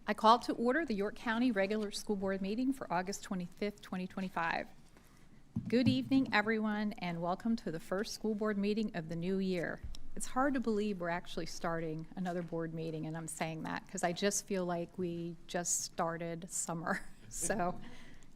I call to order the York County Regular School Board meeting for August 25th, 2025. Good evening, everyone, and welcome to the first school board meeting of the new year. It's hard to believe we're actually starting another board meeting, and I'm saying that because I just feel like we just started summer. So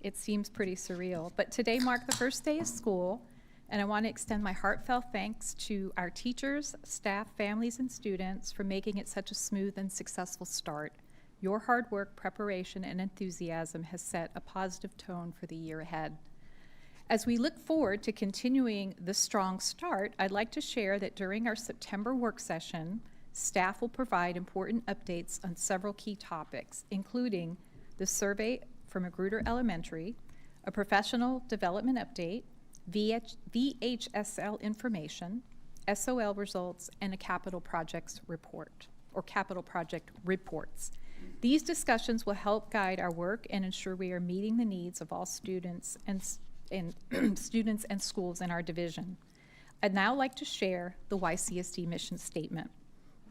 it seems pretty surreal. But today marked the first day of school, and I want to extend my heartfelt thanks to our teachers, staff, families, and students for making it such a smooth and successful start. Your hard work, preparation, and enthusiasm has set a positive tone for the year ahead. As we look forward to continuing the strong start, I'd like to share that during our September work session, staff will provide important updates on several key topics, including the survey from Magruder Elementary, a professional development update, VHSL information, SOL results, and a capital projects report, or capital project reports. These discussions will help guide our work and ensure we are meeting the needs of all students and students and schools in our division. I'd now like to share the YCSD mission statement.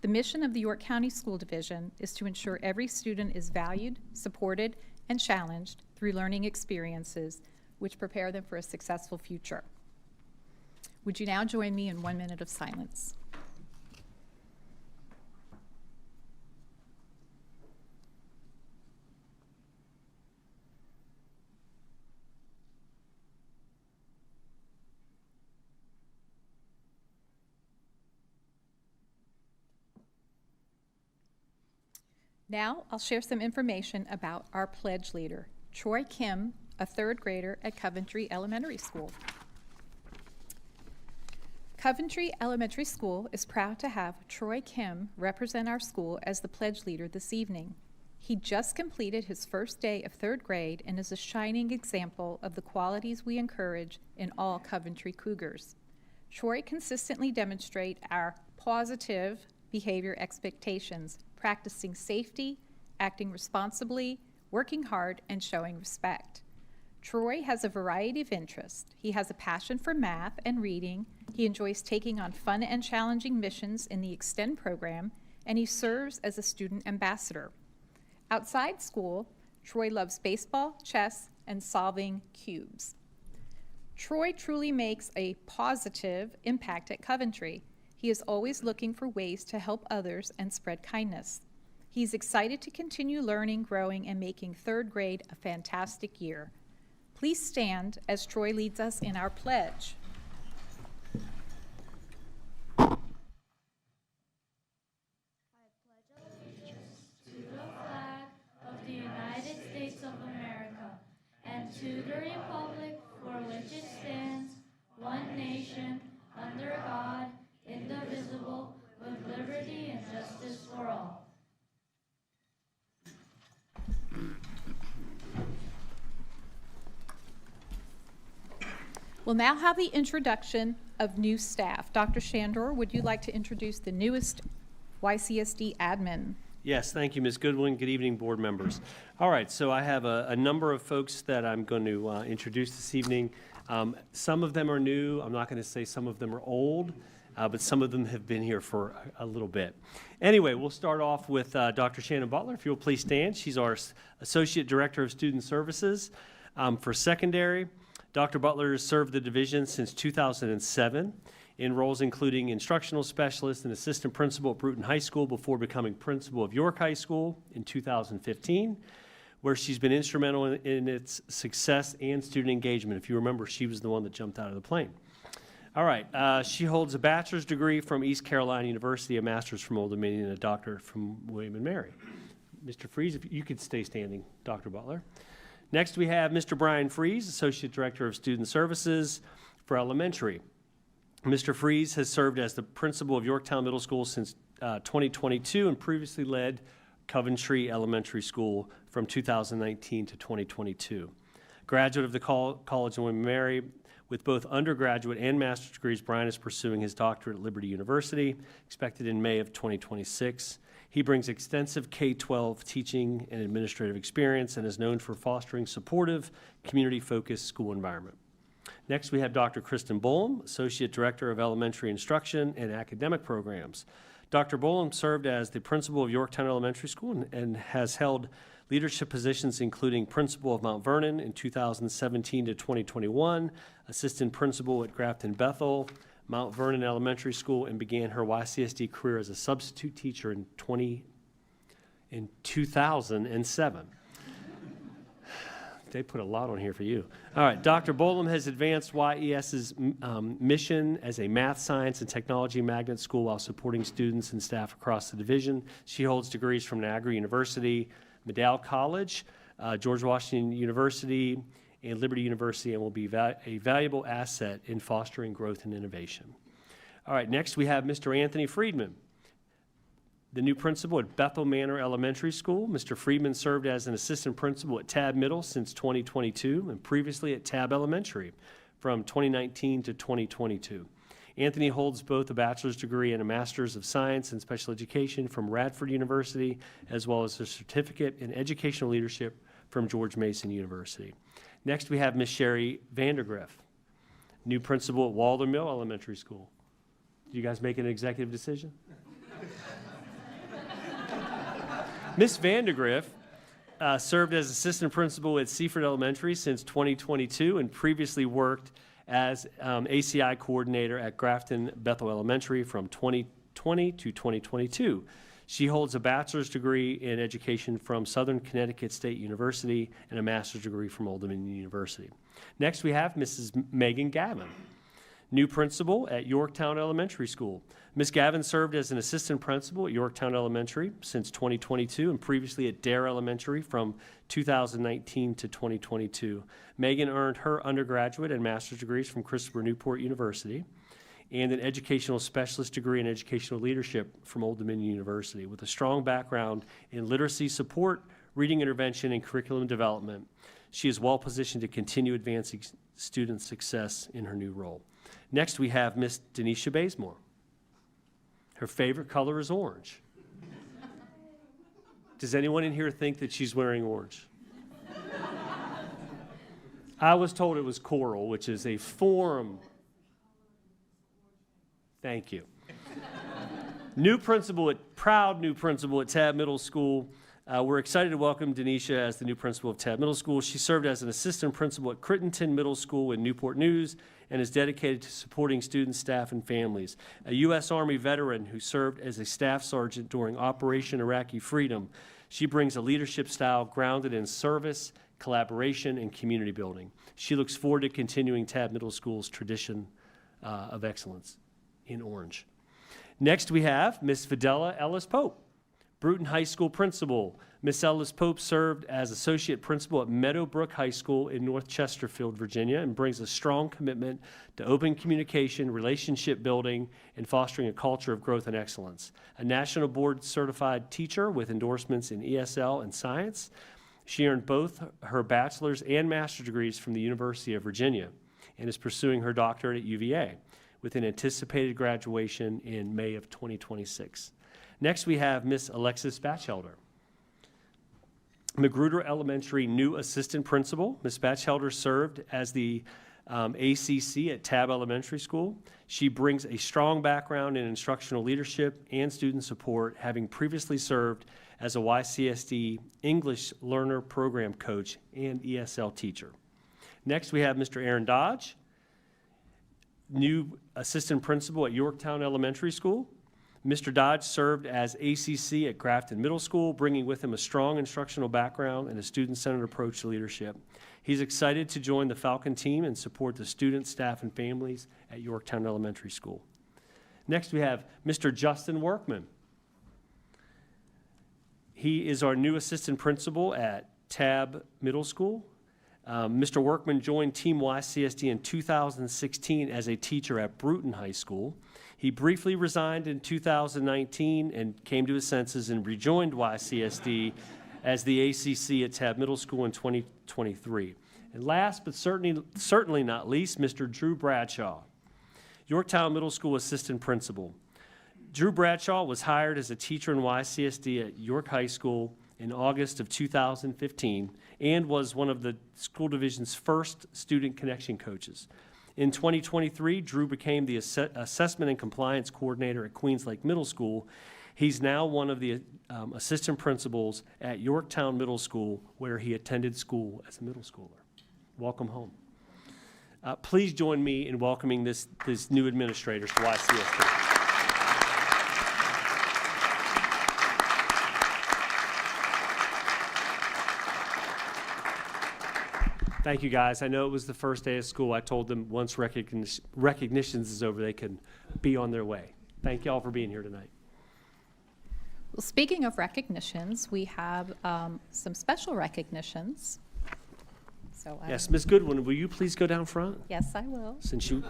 The mission of the York County School Division is to ensure every student is valued, supported, and challenged through learning experiences which prepare them for a successful future. Would you now join me in 1 minute of silence? Now I'll share some information about our pledge leader, Troy Kim, a third grader at Coventry Elementary School. Coventry Elementary School is proud to have Troy Kim represent our school as the pledge leader this evening. He just completed his first day of third grade and is a shining example of the qualities we encourage in all Coventry Cougars. Troy consistently demonstrates our positive behavior expectations, practicing safety, acting responsibly, working hard, and showing respect. Troy has a variety of interests. He has a passion for math and reading. He enjoys taking on fun and challenging missions in the Extend program, and he serves as a student ambassador. Outside school, Troy loves baseball, chess, and solving cubes. Troy truly makes a positive impact at Coventry. He is always looking for ways to help others and spread kindness. He's excited to continue learning, growing, and making third grade a fantastic year. Please stand as Troy leads us in our pledge. I pledge allegiance to the flag of the United States of America and to the republic for which it stands, one nation, under God, indivisible, with liberty and justice for all. We'll now have the introduction of new staff. Dr. Shandor, would you like to introduce the newest YCSD admin? Yes, thank you, Ms. Goodwin. Good evening, board members. All right, so I have a number of folks that I'm going to introduce this evening. Some of them are new. I'm not going to say some of them are old, but some of them have been here for a little bit. Anyway, we'll start off with Dr. Shannon Butler. If you'll please stand. She's our Associate Director of Student Services for secondary. Dr. Butler has served the division since 2007 in roles including instructional specialist and assistant principal at Bruton High School before becoming principal of York High School in 2015, where she's been instrumental in its success and student engagement. If you remember, she was the one that jumped out of the plane. All right, she holds a bachelor's degree from East Carolina University, a master's from Old Dominion, and a doctorate from William & Mary. Mr. Fries, if you could stay standing, Dr. Butler. Next, we have Mr. Brian Fries, Associate Director of Student Services for Elementary. Mr. Fries has served as the principal of Yorktown Middle School since 2022 and previously led Coventry Elementary School from 2019 to 2022. Graduate of the College of William & Mary, with both undergraduate and master's degrees, Brian is pursuing his doctorate at Liberty University, expected in May of 2026. He brings extensive K-12 teaching and administrative experience and is known for fostering supportive, community-focused school environment. Next, we have Dr. Kristen Boehm, Associate Director of Elementary Instruction and Academic Programs. Dr. Boehm served as the principal of Yorktown Elementary School and has held leadership positions including principal of Mount Vernon in 2017 to 2021, assistant principal at Grafton Bethel, Mount Vernon Elementary School, and began her YCSD career as a substitute teacher in 2007. They put a lot on here for you. All right, Dr. Boehm has advanced YES's mission as a math, science, and technology magnet school while supporting students and staff across the division. She holds degrees from Niagara University, Medill College, George Washington University, and Liberty University, and will be a valuable asset in fostering growth and innovation. All right, next we have Mr. Anthony Friedman, the new principal at Bethel Manor Elementary School. Mr. Friedman served as an assistant principal at Tabb Middle since 2022 and previously at Tabb Elementary from 2019 to 2022. Anthony holds both a bachelor's degree and a master's of science in special education from Radford University, as well as a certificate in educational leadership from George Mason University. Next, we have Ms. Sherry Vandergriff, new principal at Walden Mill Elementary School. Did you guys make an executive decision? Ms. Vandergriff served as assistant principal at Seaford Elementary since 2022 and previously worked as ACI coordinator at Grafton Bethel Elementary from 2020 to 2022. She holds a bachelor's degree in education from Southern Connecticut State University and a master's degree from Old Dominion University. Next, we have Mrs. Megan Gavin, new principal at Yorktown Elementary School. Ms. Gavin served as an assistant principal at Yorktown Elementary since 2022 and previously at Dare Elementary from 2019 to 2022. Megan earned her undergraduate and master's degrees from Christopher Newport University and an educational specialist degree in educational leadership from Old Dominion University. With a strong background in literacy support, reading intervention, and curriculum development, she is well positioned to continue advancing student success in her new role. Next, we have Miss Denisha Bazemore. Her favorite color is orange. Does anyone in here think that she's wearing orange? I was told it was coral, which is a form. Thank you. Proud new principal at Tabb Middle School. We're excited to welcome Denisha as the new principal of Tabb Middle School. She served as an assistant principal at Crittenton Middle School in Newport News and is dedicated to supporting students, staff, and families. A U.S. Army veteran who served as a staff sergeant during Operation Iraqi Freedom, she brings a leadership style grounded in service, collaboration, and community building. She looks forward to continuing Tabb Middle School's tradition of excellence in orange. Next, we have Miss Videla Ellis-Pope, Bruton High School principal. Miss Ellis-Pope served as associate principal at Meadowbrook High School in North Chesterfield, Virginia, and brings a strong commitment to open communication, relationship building, and fostering a culture of growth and excellence. A national board certified teacher with endorsements in ESL and science, she earned both her bachelor's and master's degrees from the University of Virginia and is pursuing her doctorate at UVA with an anticipated graduation in May of 2026. Next, we have Miss Alexis Batchelder, Magruder Elementary new assistant principal. Ms. Batchelder served as the ACC at Tabb Elementary School. She brings a strong background in instructional leadership and student support, having previously served as a YCSD English Learner Program coach and ESL teacher. Next, we have Mr. Aaron Dodge, new assistant principal at Yorktown Elementary School. Mr. Dodge served as ACC at Grafton Middle School, bringing with him a strong instructional background and a student-centered approach to leadership. He's excited to join the Falcon team and support the students, staff, and families at Yorktown Elementary School. Next, we have Mr. Justin Workman. He is our new assistant principal at Tabb Middle School. Mr. Workman joined Team YCSD in 2016 as a teacher at Bruton High School. He briefly resigned in 2019 and came to his senses and rejoined YCSD as the ACC at Tabb Middle School in 2023. And last but certainly not least, Mr. Drew Bradshaw, Yorktown Middle School assistant principal. Drew Bradshaw was hired as a teacher in YCSD at York High School in August of 2015 and was one of the school division's first student connection coaches. In 2023, Drew became the Assessment and Compliance Coordinator at Queens Lake Middle School. He's now one of the assistant principals at Yorktown Middle School, where he attended school as a middle schooler. Welcome home. Please join me in welcoming this new administrator to YCSD. Thank you, guys. I know it was the first day of school. I told them once recognitions is over, they can be on their way. Thank you all for being here tonight. Well, speaking of recognitions, we have some special recognitions. So Yes, Ms. Goodwin, will you please go down front? Yes, I will. Since you...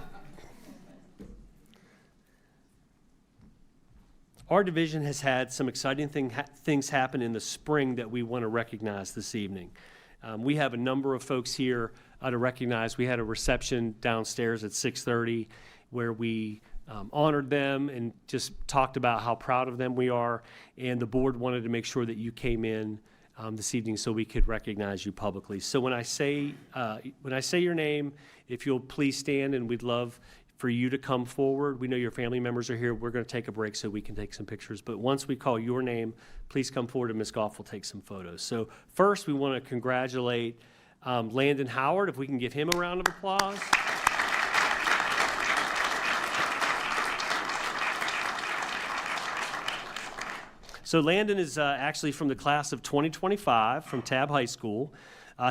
Our division has had some exciting things happen in the spring that we want to recognize this evening. We have a number of folks here to recognize. We had a reception downstairs at 6:30 where we honored them and just talked about how proud of them we are. And the board wanted to make sure that you came in this evening so we could recognize you publicly. So when I say your name, if you'll please stand, and we'd love for you to come forward. We know your family members are here. We're going to take a break so we can take some pictures. But once we call your name, please come forward and Ms. Goff will take some photos. So first, we want to congratulate Landon Howard, if we can give him a round of applause. So Landon is actually from the class of 2025 from Tabb High School.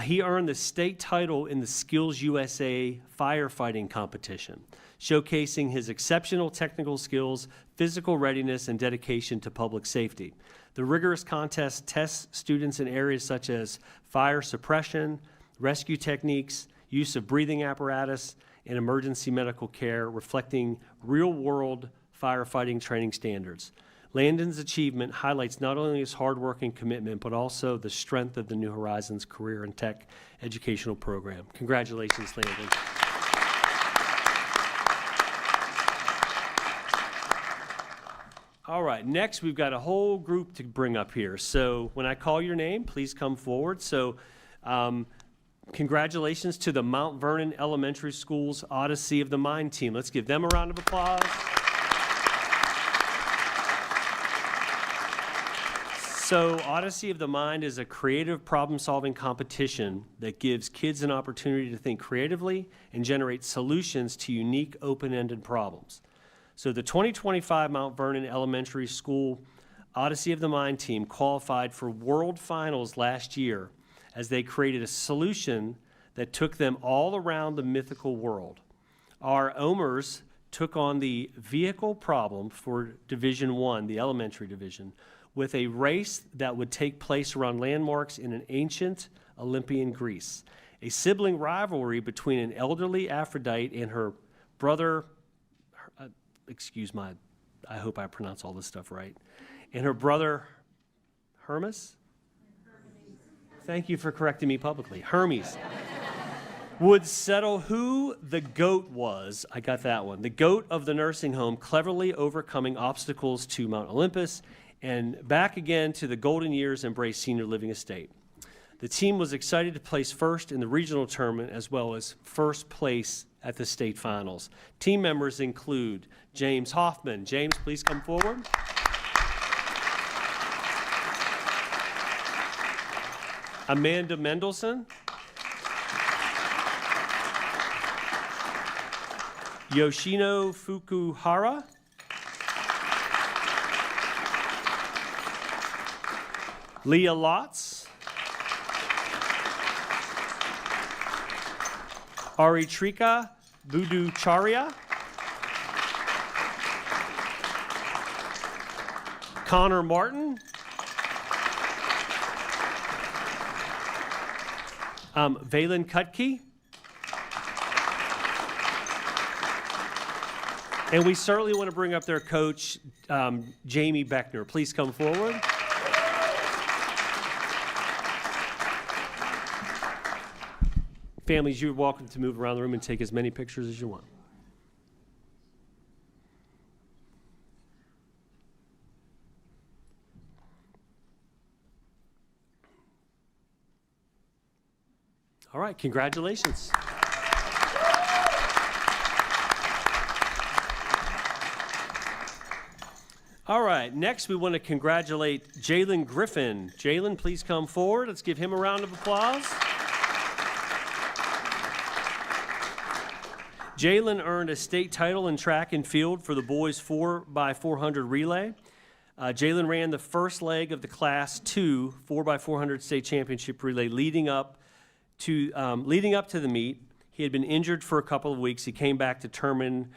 He earned the state title in the Skills USA firefighting competition, showcasing his exceptional technical skills, physical readiness, and dedication to public safety. The rigorous contest tests students in areas such as fire suppression, rescue techniques, use of breathing apparatus, and emergency medical care, reflecting real-world firefighting training standards. Landon's achievement highlights not only his hard work and commitment, but also the strength of the New Horizons Career and Tech Educational Program. Congratulations, Landon. All right, next we've got a whole group to bring up here. So when I call your name, please come forward. So congratulations to the Mount Vernon Elementary School's Odyssey of the Mind team. Let's give them a round of applause. So Odyssey of the Mind is a creative problem-solving competition that gives kids an opportunity to think creatively and generate solutions to unique open-ended problems. So the 2025 Mount Vernon Elementary School Odyssey of the Mind team qualified for World Finals last year as they created a solution that took them all around the mythical world. Our Omers took on the vehicle problem for Division I, the elementary division, with a race that would take place around landmarks in an ancient Olympian Greece. A sibling rivalry between an elderly Aphrodite and her brother, I hope I pronounce all this stuff right, and her brother Hermes? Thank you for correcting me publicly. Hermes. Would settle who the goat was. I got that one. The goat of the nursing home, cleverly overcoming obstacles to Mount Olympus and back again to the golden years Embrace Senior Living Estate. The team was excited to place first in the regional tournament as well as first place at the state finals. Team members include James Hoffman. James, please come forward. Amanda Mendelson. Yoshino Fukuhara. Leah Lotz. Aritrika Buducharia. Connor Martin. Valen Kutke. And we certainly want to bring up their coach, Jamie Beckner. Please come forward. Families, you're welcome to move around the room and take as many pictures as you want. All right, congratulations. All right, next we want to congratulate Jalen Griffin. Jalen, please come forward. Let's give him a round of applause. Jalen earned a state title in track and field for the boys 4x400 relay. Jalen ran the first leg of the Class 2 4x400 state championship relay leading up to the meet. He had been injured for a couple of weeks. He came back determined,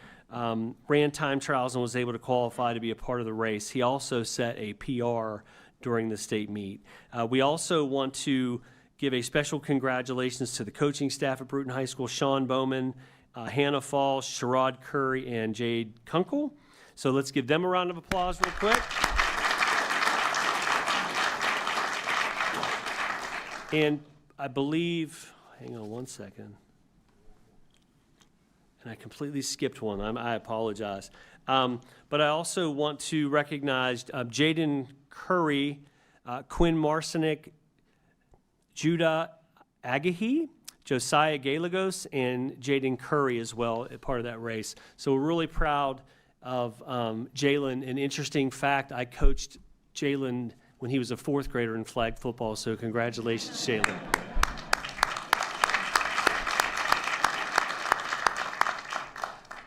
ran time trials, and was able to qualify to be a part of the race. He also set a PR during the state meet. We also want to give a special congratulations to the coaching staff at Bruton High School, Sean Bowman, Hannah Falls, Sherrod Curry, and Jade Kunkel. So let's give them a round of applause real quick. And I believe, hang on one second. And I completely skipped one. I apologize. But I also want to recognize Jaden Curry, Quinn Marcinick, Judah Agahi, Josiah Galagos, and Jaden Curry as well, part of that race. So we're really proud of Jalen. An interesting fact, I coached Jalen when he was a fourth grader in flag football, so congratulations, Jalen.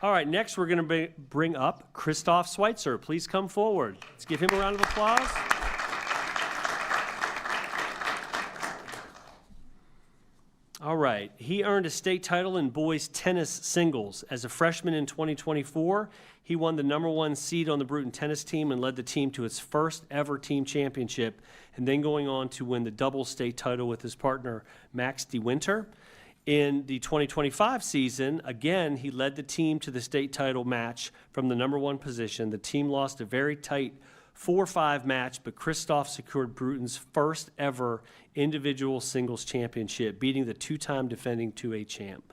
All right, next we're going to bring up Christoph Schweitzer. Please come forward. Let's give him a round of applause. All right, he earned a state title in boys tennis singles. As a freshman in 2024, he won the #1 seed on the Bruton tennis team and led the team to its first ever team championship, and then going on to win the double state title with his partner, Max DeWinter. In the 2025 season, again, he led the team to the state title match from the #1 position. The team lost a very tight 4-5 match, but Christoph secured Bruton's first ever individual singles championship, beating the two-time defending 2A champ.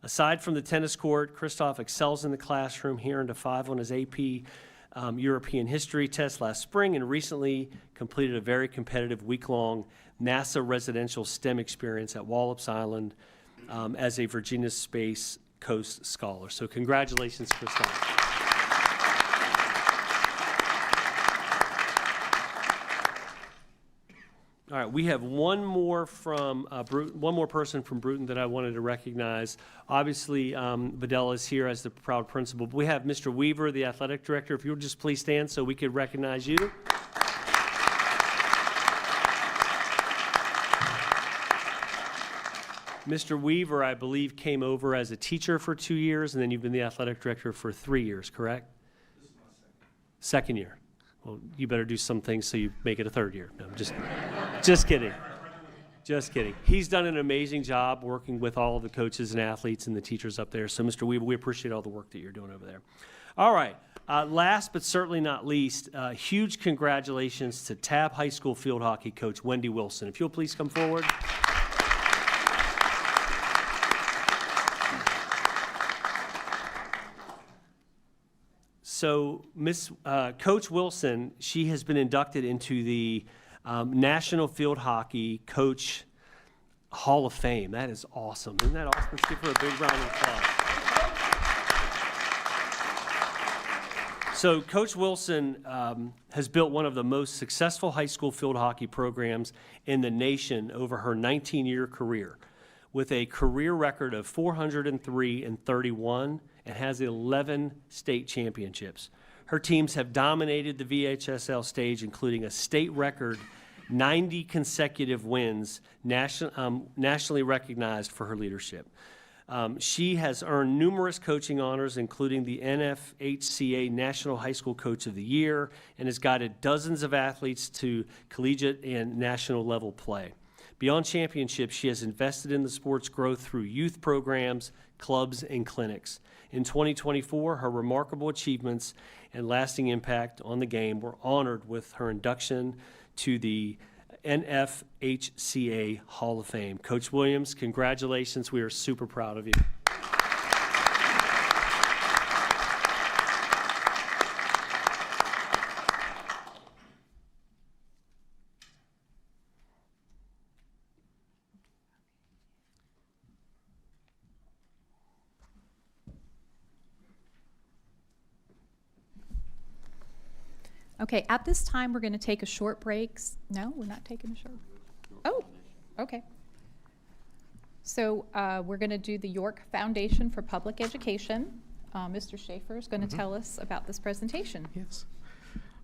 Aside from the tennis court, Christoph excels in the classroom. He earned a 5 on his AP European history test last spring and recently completed a very competitive week-long NASA residential STEM experience at Wallops Island as a Virginia Space Coast Scholar. So congratulations, Christoph. All right, we have one more from one more person from Bruton that I wanted to recognize. Obviously, Vidal is here as the proud principal, but we have Mr. Weaver, the athletic director. If you would just please stand so we could recognize you. Mr. Weaver, I believe, came over as a teacher for 2 years, and then you've been the athletic director for 3 years, correct? This is my second year. Well, you better do some things so you make it a third year. No, I'm just kidding. Just kidding. He's done an amazing job working with all of the coaches and athletes and the teachers up there. So, Mr. Weaver, we appreciate all the work that you're doing over there. All right. Last but certainly not least, huge congratulations to Tabb High School field hockey coach Wendy Wilson. If you'll please come forward. So, Coach Wilson, she has been inducted into the National Field Hockey Coach Hall of Fame. That is awesome. Isn't that awesome? Let's give her a big round of applause. So, Coach Wilson has built one of the most successful high school field hockey programs in the nation over her 19-year career, with a career record of 403-31 and has 11 state championships. Her teams have dominated the VHSL stage, including a state record 90 consecutive wins, nationally recognized for her leadership. She has earned numerous coaching honors, including the NFHCA National High School Coach of the Year, and has guided dozens of athletes to collegiate and national level play. Beyond championships, she has invested in the sport's growth through youth programs, clubs, and clinics. In 2024, her remarkable achievements and lasting impact on the game were honored with her induction to the NFHCA Hall of Fame. Coach Williams, congratulations. We are super proud of you. Okay, at this time, we're going to take a short break. No, we're not taking a short. Oh, okay. So we're going to do the York Foundation for Public Education. Mr. Schaefer is going to tell us about this presentation. Yes.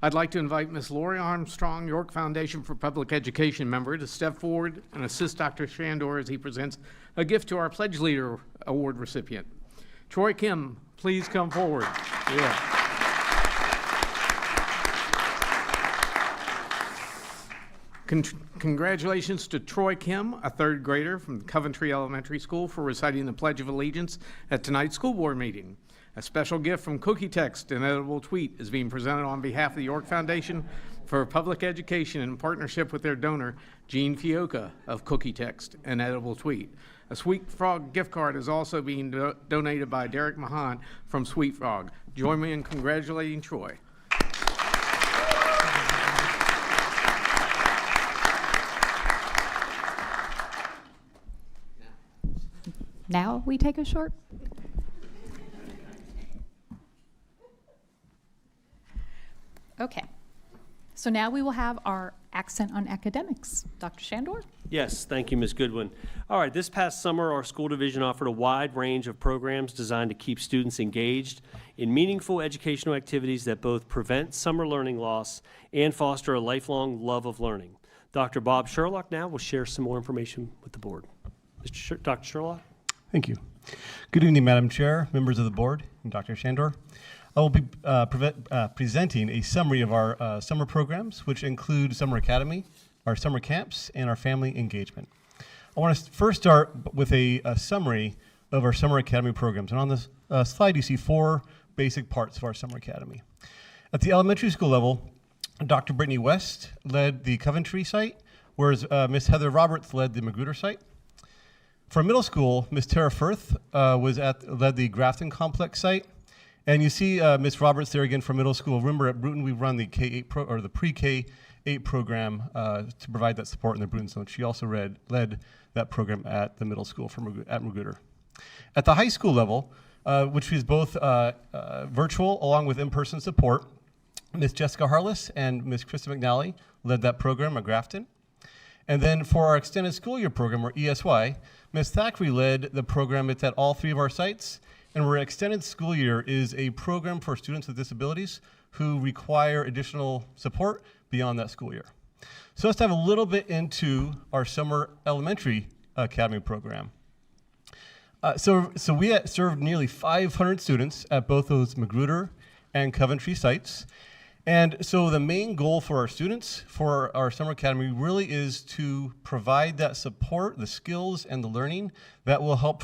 I'd like to invite Ms. Lori Armstrong, York Foundation for Public Education member, to step forward and assist Dr. Shandor as he presents a gift to our Pledge Leader Award recipient. Troy Kim, please come forward. Yeah. Congratulations to Troy Kim, a third grader from Coventry Elementary School, for reciting the Pledge of Allegiance at tonight's school board meeting. A special gift from Cookie Text, an edible tweet, is being presented on behalf of the York Foundation for Public Education in partnership with their donor, Jean Fioca of Cookie Text, an edible tweet. A Sweet Frog gift card is also being donated by Derek Mahan from Sweet Frog. Join me in congratulating Troy. Now we take a short. Okay, so now we will have our accent on academics. Dr. Shandor? Yes, thank you, Ms. Goodwin. All right, this past summer, our school division offered a wide range of programs designed to keep students engaged in meaningful educational activities that both prevent summer learning loss and foster a lifelong love of learning. Dr. Bob Sherlock now will share some more information with the board. Dr. Sherlock? Thank you. Good evening, Madam Chair, members of the board, and Dr. Shandor. I will be presenting a summary of our summer programs, which include Summer Academy, our summer camps, and our family engagement. I want to first start with a summary of our Summer Academy programs. And on this slide, you see four basic parts of our Summer Academy. At the elementary school level, Dr. Brittany West led the Coventry site, whereas Miss Heather Roberts led the Magruder site. For middle school, Miss Tara Firth led the Grafton Complex site. And you see Ms. Roberts there again for middle school. Remember, at Bruton, we run the K-8 or the pre-K-8 program to provide that support in the Bruton zone. She also led that program at the middle school at Magruder. At the high school level, which is both virtual along with in-person support, Ms. Jessica Harless and Ms. Krista McNally led that program at Grafton. And then for our extended school year program, or ESY, Ms. Thackeray led the program. It's at all three of our sites. And our extended school year is a program for students with disabilities who require additional support beyond that school year. So let's dive a little bit into our summer elementary academy program. So we served nearly 500 students at both those Magruder and Coventry sites. And so the main goal for our students for our summer academy really is to provide that support, the skills, and the learning that will help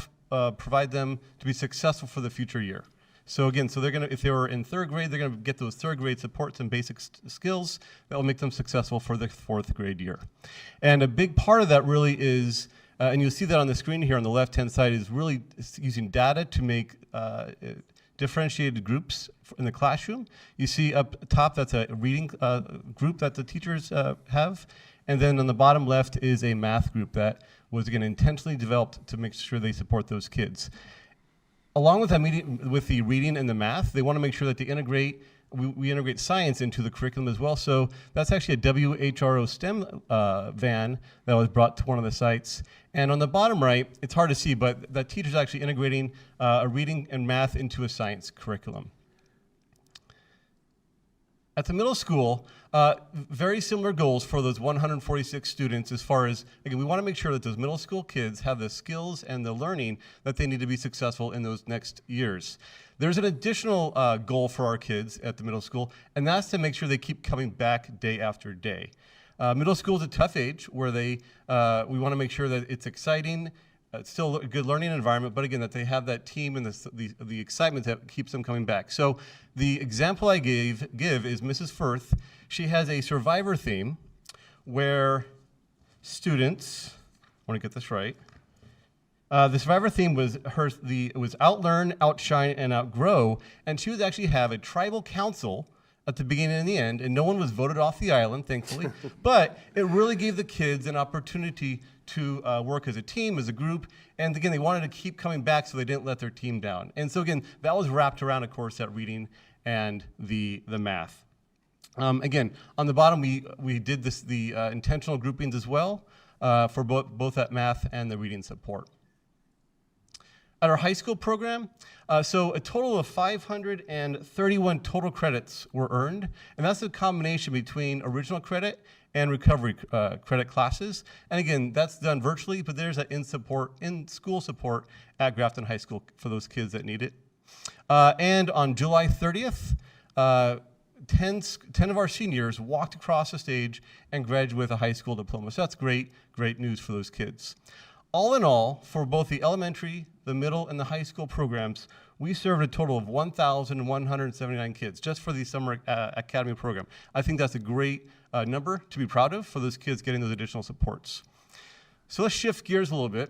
provide them to be successful for the future year. So again, they're gonna, if they were in third grade, they're gonna get those third grade supports and basic skills that will make them successful for the fourth grade year. And a big part of that really is, and you'll see that on the screen here on the left-hand side, is really using data to make differentiated groups in the classroom. You see up top, that's a reading group that the teachers have. And then on the bottom left is a math group that was, again, intentionally developed to make sure they support those kids. Along with that with the reading and the math, they want to make sure that they integrate, we integrate science into the curriculum as well. So that's actually a WHRO STEM van that was brought to one of the sites. And on the bottom right, it's hard to see, but the teacher's actually integrating a reading and math into a science curriculum. At the middle school, very similar goals for those 146 students as far as, again, we want to make sure that those middle school kids have the skills and the learning that they need to be successful in those next years. There's an additional goal for our kids at the middle school, and that's to make sure they keep coming back day after day. Middle school is a tough age where we want to make sure that it's exciting, it's still a good learning environment, but again, that they have that team and the excitement that keeps them coming back. So the example I give is Mrs. Firth. She has a survivor theme where students, I want to get this right, the survivor theme was outlearn, outshine, and outgrow, and she would actually have a tribal council at the beginning and the end, and no one was voted off the island, thankfully, but it really gave the kids an opportunity to work as a team, as a group, and again, they wanted to keep coming back so they didn't let their team down. And so again, that was wrapped around, of course, that reading and the math. Again, on the bottom, we did the intentional groupings as well for both that math and the reading support. At our high school program, so a total of 531 total credits were earned, and that's a combination between original credit and recovery credit classes. And again, that's done virtually, but there's that in-school support at Grafton High School for those kids that need it. And on July 30th, 10 of our seniors walked across the stage and graduated with a high school diploma. So that's great news for those kids. All in all, for both the elementary, the middle, and the high school programs, we served a total of 1,179 kids just for the Summer Academy program. I think that's a great number to be proud of for those kids getting those additional supports. So let's shift gears a little bit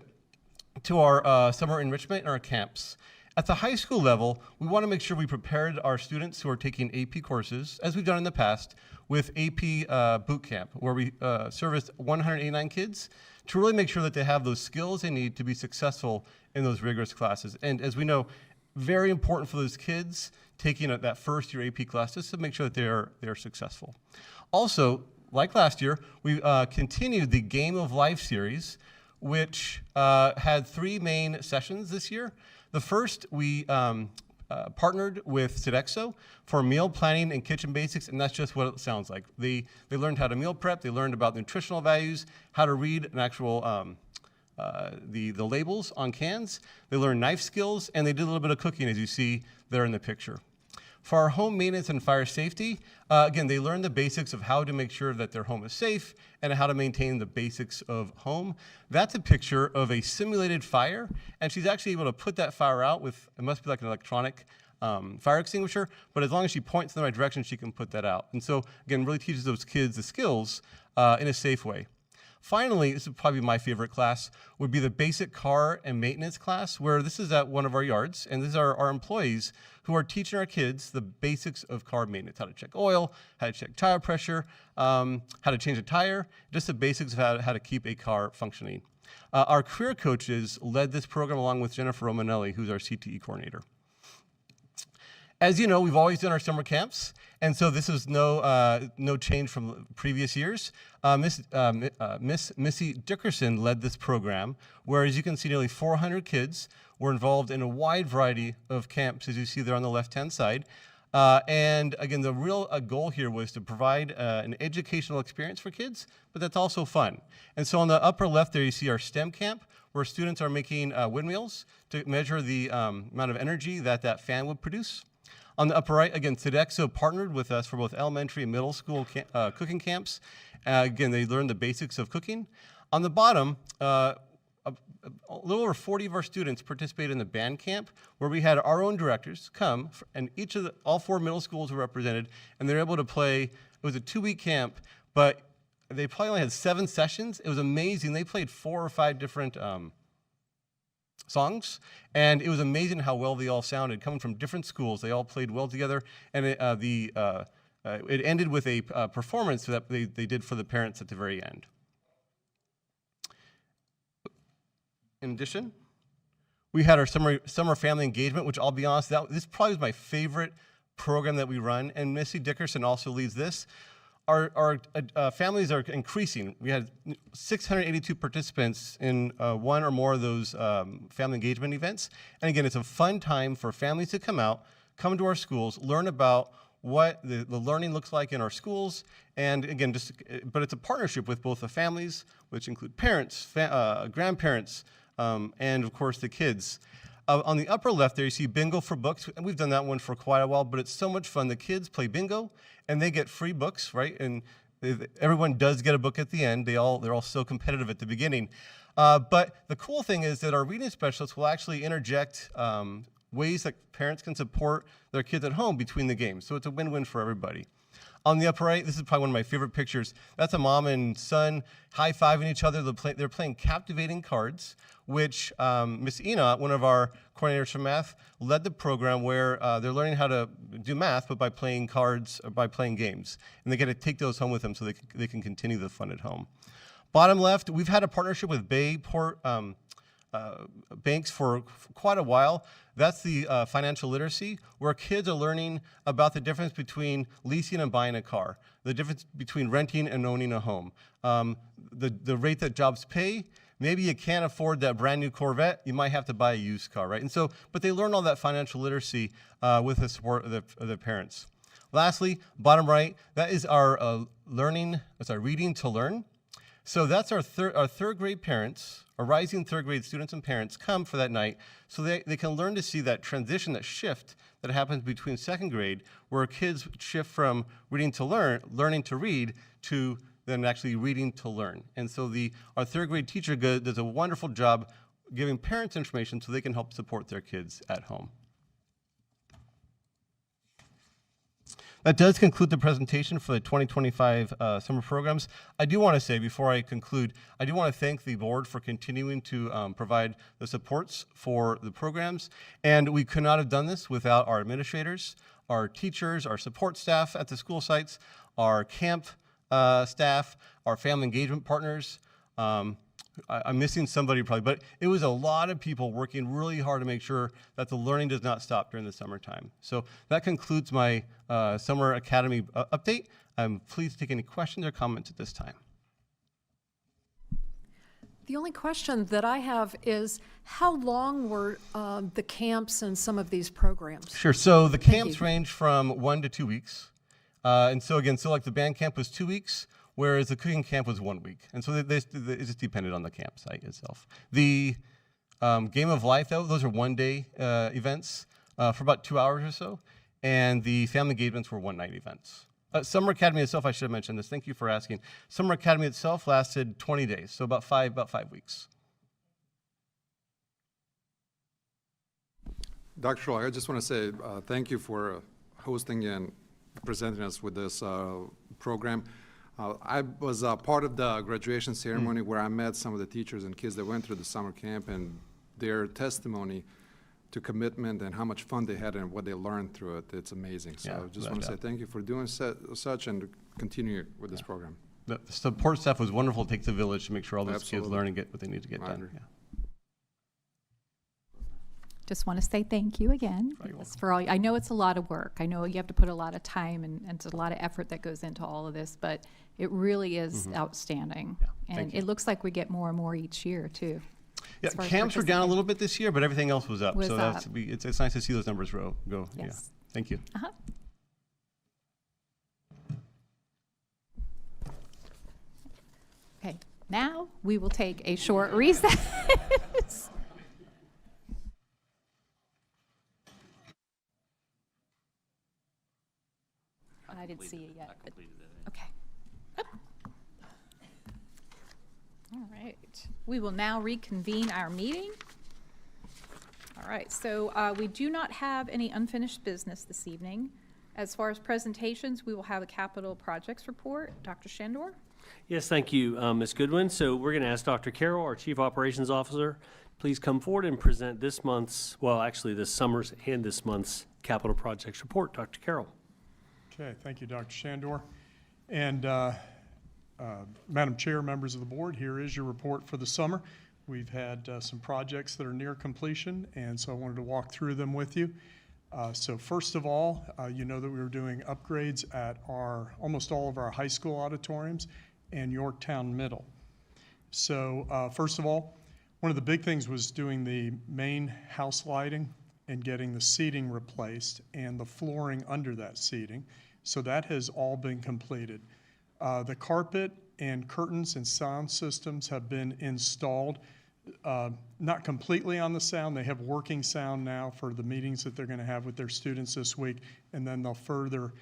to our summer enrichment and our camps. At the high school level, we want to make sure we prepared our students who are taking AP courses, as we've done in the past, with AP Boot Camp, where we serviced 189 kids to really make sure that they have those skills they need to be successful in those rigorous classes. And as we know, very important for those kids taking that first year AP class just to make sure that they are successful. Also, like last year, we continued the Game of Life series, which had 3 main sessions this year. The first, we partnered with Sodexo for meal planning and kitchen basics, and that's just what it sounds like. They learned how to meal prep, they learned about nutritional values, how to read an actual the labels on cans, they learned knife skills, and they did a little bit of cooking, as you see there in the picture. For our home maintenance and fire safety, again, they learned the basics of how to make sure that their home is safe and how to maintain the basics of home. That's a picture of a simulated fire, and she's actually able to put that fire out with, it must be like an electronic fire extinguisher, but as long as she points in the right direction, she can put that out. And so, again, really teaches those kids the skills in a safe way. Finally, this is probably my favorite class, would be the basic car and maintenance class, where this is at one of our yards, and these are our employees who are teaching our kids the basics of car maintenance, how to check oil, how to check tire pressure, how to change a tire, just the basics of how to keep a car functioning. Our career coaches led this program along with Jennifer Romanelli, who's our CTE coordinator. As you know, we've always done our summer camps, and so this is no change from previous years. Miss Missy Dickerson led this program, where, as you can see, nearly 400 kids were involved in a wide variety of camps, as you see there on the left-hand side. And again, the real goal here was to provide an educational experience for kids, but that's also fun. And so on the upper left there, you see our STEM camp, where students are making windmills to measure the amount of energy that fan would produce. On the upper right, again, Sodexo partnered with us for both elementary and middle school cooking camps. Again, they learned the basics of cooking. On the bottom, a little over 40 of our students participated in the band camp, where we had our own directors come, and all 4 middle schools were represented, and they were able to play. It was a 2-week camp, but they probably only had 7 sessions. It was amazing. They played 4 or 5 different songs, and it was amazing how well they all sounded. Coming from different schools, they all played well together, and it ended with a performance that they did for the parents at the very end. In addition, we had our summer family engagement, which I'll be honest, this probably was my favorite program that we run, and Missy Dickerson also leads this. Our families are increasing. We had 682 participants in one or more of those family engagement events. And again, it's a fun time for families to come to our schools, learn about what the learning looks like in our schools, and again, but it's a partnership with both the families, which include parents, grandparents, and of course the kids. On the upper left there, you see bingo for books, and we've done that one for quite a while, but it's so much fun. The kids play bingo, and they get free books, right? And everyone does get a book at the end. They're all so competitive at the beginning. But the cool thing is that our reading specialists will actually interject ways that parents can support their kids at home between the games. So it's a win-win for everybody. On the upper right, this is probably one of my favorite pictures. That's a mom and son high-fiving each other. They're playing captivating cards, which Miss Ina, one of our coordinators for math, led the program where they're learning how to do math, but by playing cards or by playing games. And they get to take those home with them so they can continue the fun at home. Bottom left, we've had a partnership with Bayport banks for quite a while. That's the financial literacy, where kids are learning about the difference between leasing and buying a car, the difference between renting and owning a home, the rate that jobs pay. Maybe you can't afford that brand new Corvette, you might have to buy a used car, right? And so, but they learn all that financial literacy with the support of the parents. Lastly, bottom right, that is our reading to learn. So that's our third grade parents, our rising third grade students and parents come for that night so they can learn to see that transition, that shift that happens between second grade, where kids shift from reading to learning to read, to then actually reading to learn. And so our third grade teacher does a wonderful job giving parents information so they can help support their kids at home. That does conclude the presentation for the 2025 summer programs. I do want to say, before I conclude, I do want to thank the board for continuing to provide the supports for the programs. And we could not have done this without our administrators, our teachers, our support staff at the school sites, our camp staff, our family engagement partners. I'm missing somebody probably, but it was a lot of people working really hard to make sure that the learning does not stop during the summertime. So that concludes my Summer Academy update. I'm pleased to take any questions or comments at this time. The only question that I have is, how long were the camps and some of these programs? Sure, so the Thank camps you. range from 1 to 2 weeks. And so again, like the band camp was 2 weeks, whereas the cooking camp was 1 week. And so it just depended on the campsite itself. The Game of Life, those are one-day events for about 2 hours or so. And the family engagements were one-night events. Summer Academy itself, I should have mentioned this. Thank you for asking. Summer Academy itself lasted 20 days, so about 5 weeks. Dr. Schroller, I just want to say thank you for hosting and presenting us with this program. I was part of the graduation ceremony where I met some of the teachers and kids that went through the summer camp, and their testimony to commitment and how much fun they had and what they learned through it. It's amazing. So Yeah, I just want to say thank you for doing such and continue with this program. The support staff was wonderful. It takes a village to make sure all those kids Absolutely. learn and get what they need to get I done. agree. Yeah. Just want to say thank you again. You're Yes, for all, I know it's a lot of work. I know you have to put a lot of time and it's a lot of effort that goes into all of this, but it really is outstanding. Yeah, And thank you. it looks like we get more and more each year, too. Yeah, as far as camps were down a participants. little bit this year, but everything else was up. Was so up. It's nice to see those numbers go. Yeah. Yes. Thank you. Uh-huh. Okay, now we will take a short recess. I didn't see it yet. but- Okay. Up. All right. We will now reconvene our meeting. All right, so we do not have any unfinished business this evening. As far as presentations, we will have a capital projects report. Dr. Shandor? Yes, thank you, Ms. Goodwin. So we're going to ask Dr. Carroll, our Chief Operations Officer, please come forward and present this month's, well, actually this summer's and this month's capital projects report. Dr. Carroll. Okay, thank you, Dr. Shandor. And Madam Chair, members of the board, here is your report for the summer. We've had some projects that are near completion, and so I wanted to walk through them with you. So first of all, you know that we were doing upgrades at almost all of our high school auditoriums and Yorktown Middle. So first of all, one of the big things was doing the main house lighting and getting the seating replaced and the flooring under that seating. So that has all been completed. The carpet and curtains and sound systems have been installed. Not completely on the sound. They have working sound now for the meetings that they're going to have with their students this week, and then they'll further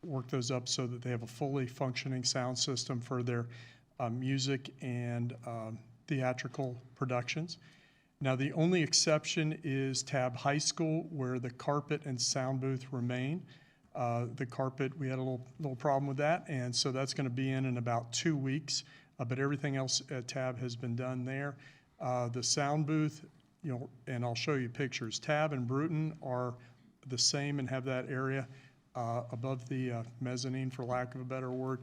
work those up so that they have a fully functioning sound system for their music and theatrical productions. Now, the only exception is Tab High School, where the carpet and sound booth remain. The carpet, we had a little problem with that, and so that's going to be in about 2 weeks. But everything else at Tab has been done there. The sound booth, you know, and I'll show you pictures. Tab and Bruton are the same and have that area above the mezzanine, for lack of a better word.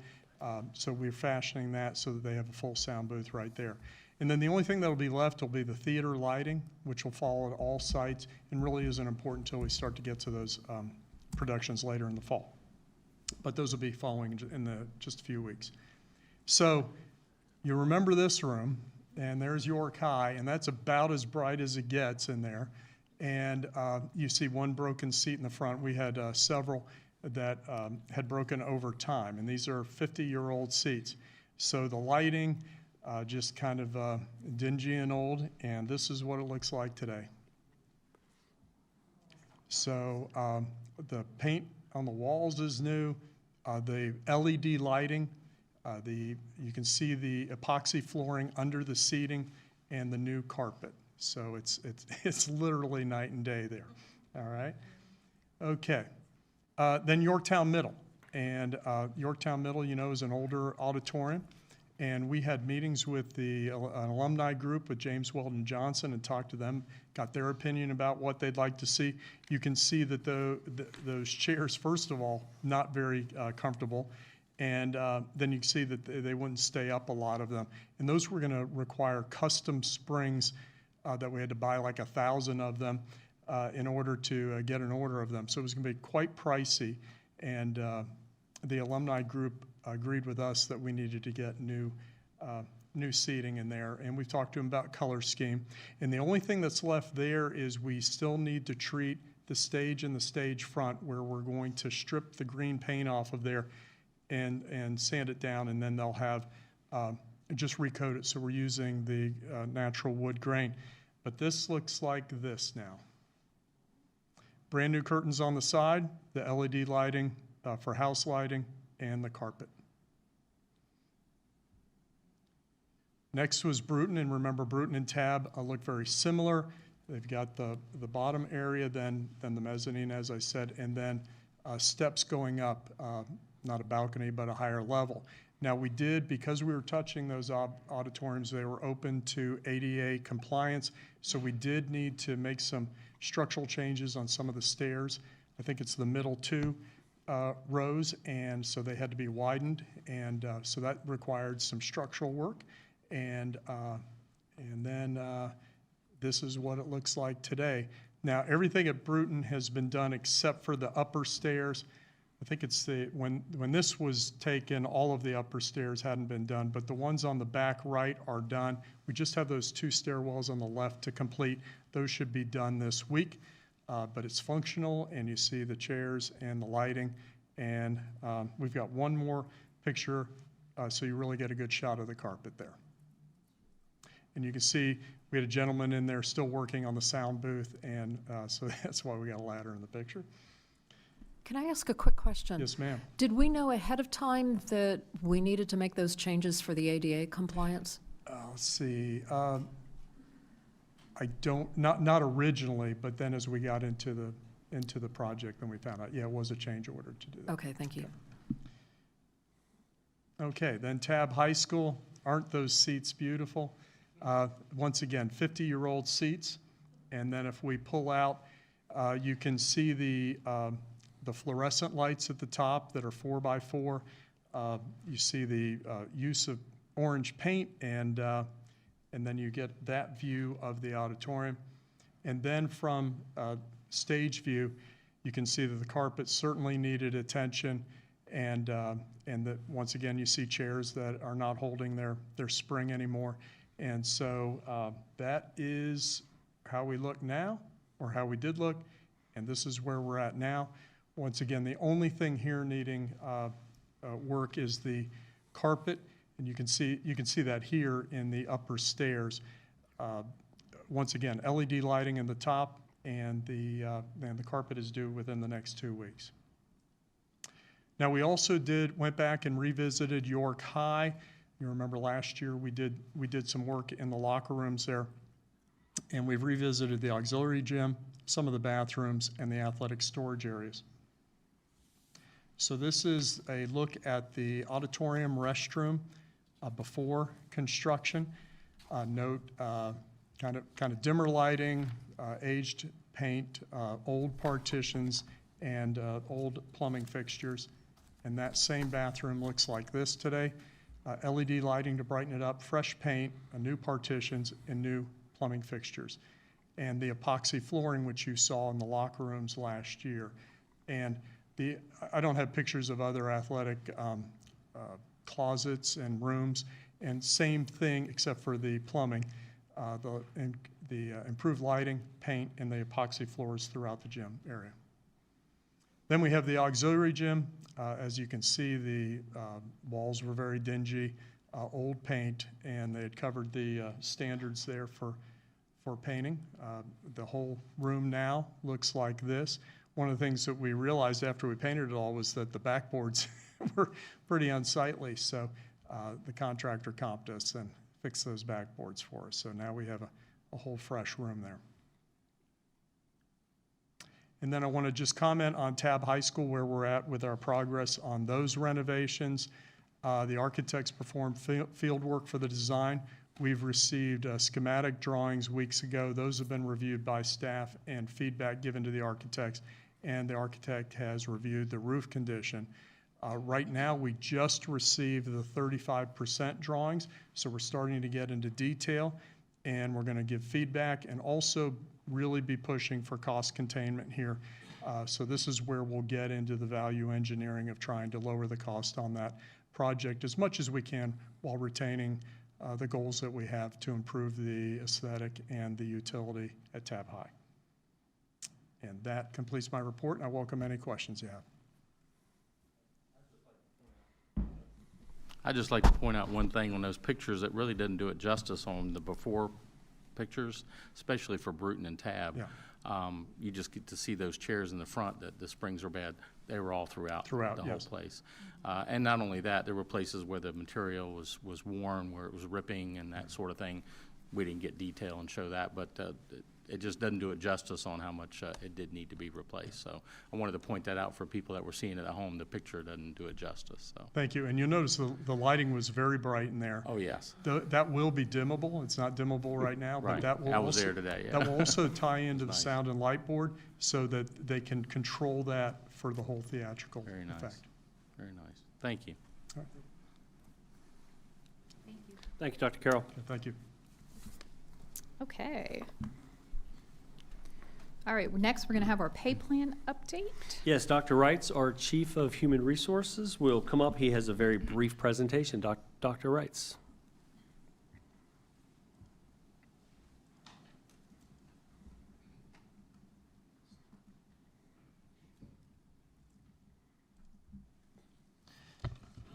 So we're fashioning that so that they have a full sound booth right there. And then the only thing that'll be left will be the theater lighting, which will follow at all sites and really isn't important until we start to get to those productions later in the fall. But those will be following in just a few weeks. So you remember this room, and there's York High, and that's about as bright as it gets in there. And you see one broken seat in the front. We had several that had broken over time, and these are 50-year-old seats. So the lighting, just kind of dingy and old, and this is what it looks like today. So the paint on the walls is new. The LED lighting, you can see the epoxy flooring under the seating and the new carpet. So it's literally night and day there. All right. Okay. Then Yorktown Middle, and Yorktown Middle, you know, is an older auditorium. And we had meetings with an alumni group with James Weldon Johnson and talked to them, got their opinion about what they'd like to see. You can see that those chairs, first of all, not very comfortable. And then you can see that they wouldn't stay up, a lot of them. And those were going to require custom springs that we had to buy like 1,000 of them in order to get an order of them. So it was going to be quite pricey. And the alumni group agreed with us that we needed to get new seating in there, and we've talked to them about color scheme. And the only thing that's left there is we still need to treat the stage and the stage front, where we're going to strip the green paint off of there and sand it down, and then they'll have just recoat it. So we're using the natural wood grain. But this looks like this now. Brand new curtains on the side, the LED lighting for house lighting, and the carpet. Next was Bruton, and remember Bruton and Tab look very similar. They've got the bottom area, then the mezzanine, as I said, and then steps going up, not a balcony, but a higher level. Now we did, because we were touching those auditoriums, they were open to ADA compliance, so we did need to make some structural changes on some of the stairs. I think it's the middle two rows, and so they had to be widened, and so that required some structural work. And then this is what it looks like today. Now everything at Bruton has been done except for the upper stairs. I think it's when this was taken, all of the upper stairs hadn't been done, but the ones on the back right are done. We just have those two stairwells on the left to complete. Those should be done this week. But it's functional, and you see the chairs and the lighting. And we've got one more picture, so you really get a good shot of the carpet there. And you can see we had a gentleman in there still working on the sound booth, and so that's why we got a ladder in the picture. Can I ask a quick question? Yes, ma'am. Did we know ahead of time that we needed to make those changes for the ADA compliance? Let's see. Not originally, but then as we got into the project, then we found out, yeah, it was a change order to do that. Okay, thank you. Okay, then Tab High School. Aren't those seats beautiful? Once again, 50-year-old seats. And then if we pull out, you can see the fluorescent lights at the top that are 4x4. You see the use of orange paint, and then you get that view of the auditorium. And then from stage view, you can see that the carpet certainly needed attention, and that once again you see chairs that are not holding their spring anymore. And so that is how we look now, or how we did look, and this is where we're at now. Once again, the only thing here needing work is the carpet. And you can see that here in the upper stairs. Once again, LED lighting in the top, and the carpet is due within the next 2 weeks. Now we also went back and revisited York High. You remember last year we did some work in the locker rooms there, and we've revisited the auxiliary gym, some of the bathrooms, and the athletic storage areas. So this is a look at the auditorium restroom before construction. Note kind of dimmer lighting, aged paint, old partitions, and old plumbing fixtures. And that same bathroom looks like this today. LED lighting to brighten it up, fresh paint, new partitions, and new plumbing fixtures. And the epoxy flooring, which you saw in the locker rooms last year. And I don't have pictures of other athletic closets and rooms, and same thing except for the plumbing, the improved lighting, paint, and the epoxy floors throughout the gym area. Then we have the auxiliary gym. As you can see, the walls were very dingy, old paint, and they had covered the standards there for painting. The whole room now looks like this. One of the things that we realized after we painted it all was that the backboards were pretty unsightly, so the contractor comped us and fixed those backboards for us. So now we have a whole fresh room there. And then I want to just comment on Tab High School, where we're at with our progress on those renovations. The architects performed field work for the design. We've received schematic drawings weeks ago. Those have been reviewed by staff and feedback given to the architects, and the architect has reviewed the roof condition. Right now, we just received the 35% drawings, so we're starting to get into detail, and we're going to give feedback and also really be pushing for cost containment here. So this is where we'll get into the value engineering of trying to lower the cost on that project as much as we can while retaining the goals that we have to improve the aesthetic and the utility at Tab High. And that completes my report, and I welcome any questions you have. I'd just like to point out one thing on those pictures that really doesn't do it justice on the before pictures, especially for Bruton and Tab. Yeah. You just get to see those chairs in the front that the springs are bad. They were all throughout the yes. whole place. And not only that, there were places where the material was worn, where it was ripping and that sort of thing. We didn't get detail and show that, but it just doesn't do it justice on how much it did need to be replaced. So I wanted to point that out for people that were seeing it at home. The picture doesn't do it justice. So. Thank you. And you'll notice the lighting was very bright in there. Oh, yes. That will be dimmable. It's not dimmable right now, but Right. that will I was also, there today, yeah. that will also tie into the Nice. sound and light board so that they can control that for the whole theatrical Very nice. effect. Very nice. Thank you. All right. Thank you, Dr. Carroll. Thank you. Okay. All right, next we're going to have our pay plan update. Yes, Dr. Wrights, our Chief of Human Resources, will come up. He has a very brief presentation. Dr. Wrights.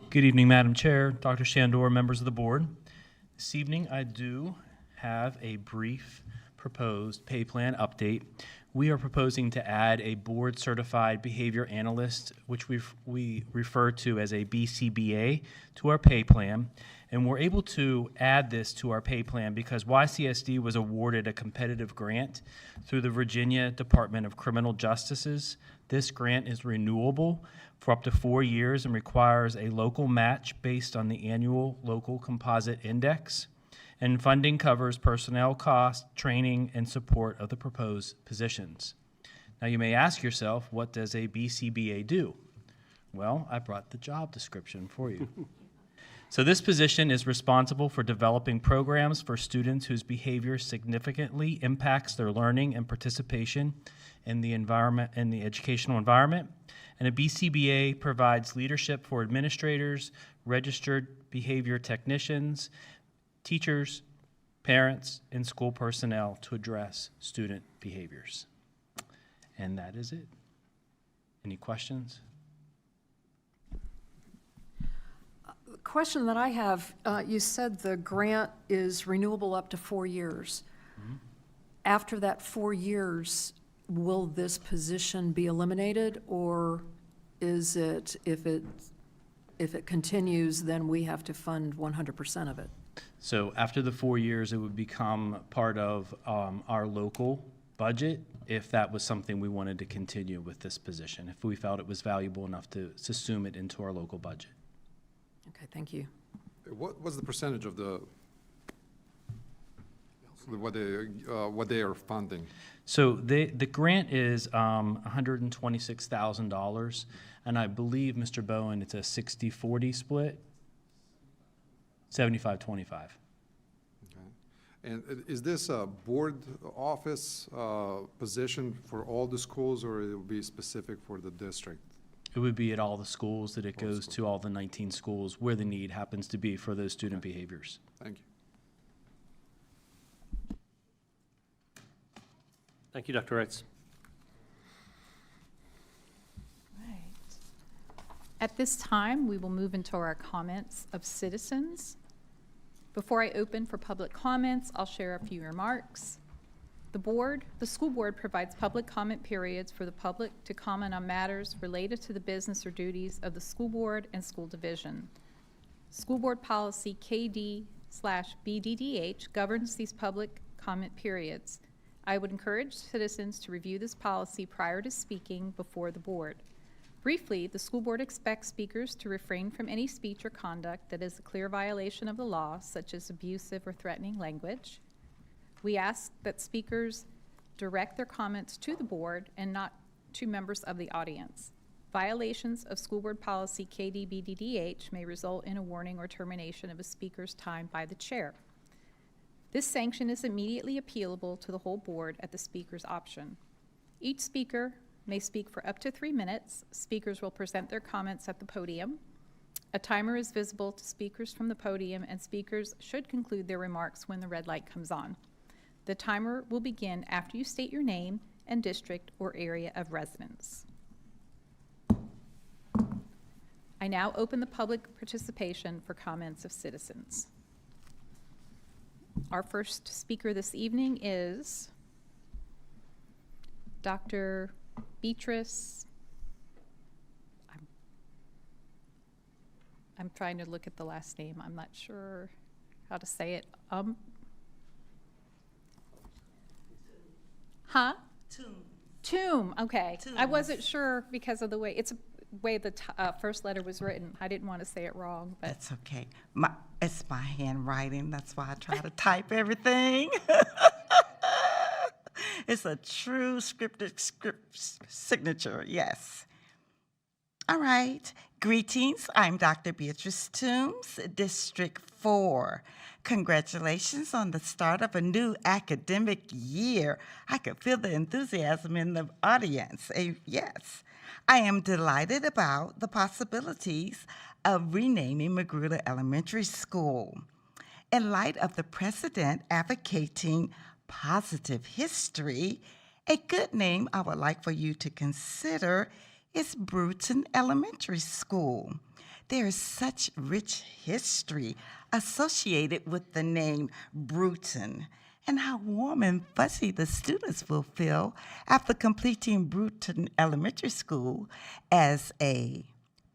Good evening, Madam Chair, Dr. Shandor, members of the board. This evening, I do have a brief proposed pay plan update. We are proposing to add a board-certified behavior analyst, which we refer to as a BCBA, to our pay plan. And we're able to add this to our pay plan because YCSD was awarded a competitive grant through the Virginia Department of Criminal Justice's. This grant is renewable for up to 4 years and requires a local match based on the annual local composite index. And funding covers personnel costs, training, and support of the proposed positions. Now you may ask yourself, what does a BCBA do? Well, I brought the job description for you. So this position is responsible for developing programs for students whose behavior significantly impacts their learning and participation in the environment, in the educational environment. And a BCBA provides leadership for administrators, registered behavior technicians, teachers, parents, and school personnel to address student behaviors. And that is it. Any questions? The question that I have, you said the grant is renewable up to 4 years. Mm-hmm. After that 4 years, will this position be eliminated, or is it, if it continues, then we have to fund 100% of it? So after the 4 years, it would become part of our local budget if that was something we wanted to continue with this position, if we felt it was valuable enough to assume it into our local budget. Okay, thank you. What was the percentage of what they are funding? So the grant is $126,000, and I believe, Mr. Bowen, it's a 60-40 split. 75-25. Okay. And is this a board office position for all the schools, or it will be specific for the district? It would be at all the schools that it All goes schools. to, all the 19 schools where the need happens to be for those student behaviors. Thank you. Thank you, Dr. Ritz. Right. At this time, we will move into our comments of citizens. Before I open for public comments, I'll share a few remarks. The school board provides public comment periods for the public to comment on matters related to the business or duties of the school board and school division. School board policy KD/BDDH governs these public comment periods. I would encourage citizens to review this policy prior to speaking before the board. Briefly, the school board expects speakers to refrain from any speech or conduct that is a clear violation of the law, such as abusive or threatening language. We ask that speakers direct their comments to the board and not to members of the audience. Violations of school board policy KD/BDDH may result in a warning or termination of a speaker's time by the chair. This sanction is immediately appealable to the whole board at the speaker's option. Each speaker may speak for up to 3 minutes. Speakers will present their comments at the podium. A timer is visible to speakers from the podium, and speakers should conclude their remarks when the red light comes on. The timer will begin after you state your name and district or area of residence. I now open the public participation for comments of citizens. Our first speaker this evening is Dr. Beatrice. I'm trying to look at the last name. I'm not sure how to say it. Huh? Tomb. Okay. I wasn't sure because of the way the first letter was written. I didn't want to say it wrong, but That's okay. It's my handwriting. That's why I try to type everything. It's a true scripted signature, yes. All right. Greetings. I'm Dr. Beatrice Toombs, District 4. Congratulations on the start of a new academic year. I could feel the enthusiasm in the audience. Yes. I am delighted about the possibilities of renaming Magruder Elementary School. In light of the precedent advocating positive history, a good name I would like for you to consider is Bruton Elementary School. There is such rich history associated with the name Bruton, and how warm and fuzzy the students will feel after completing Bruton Elementary School as a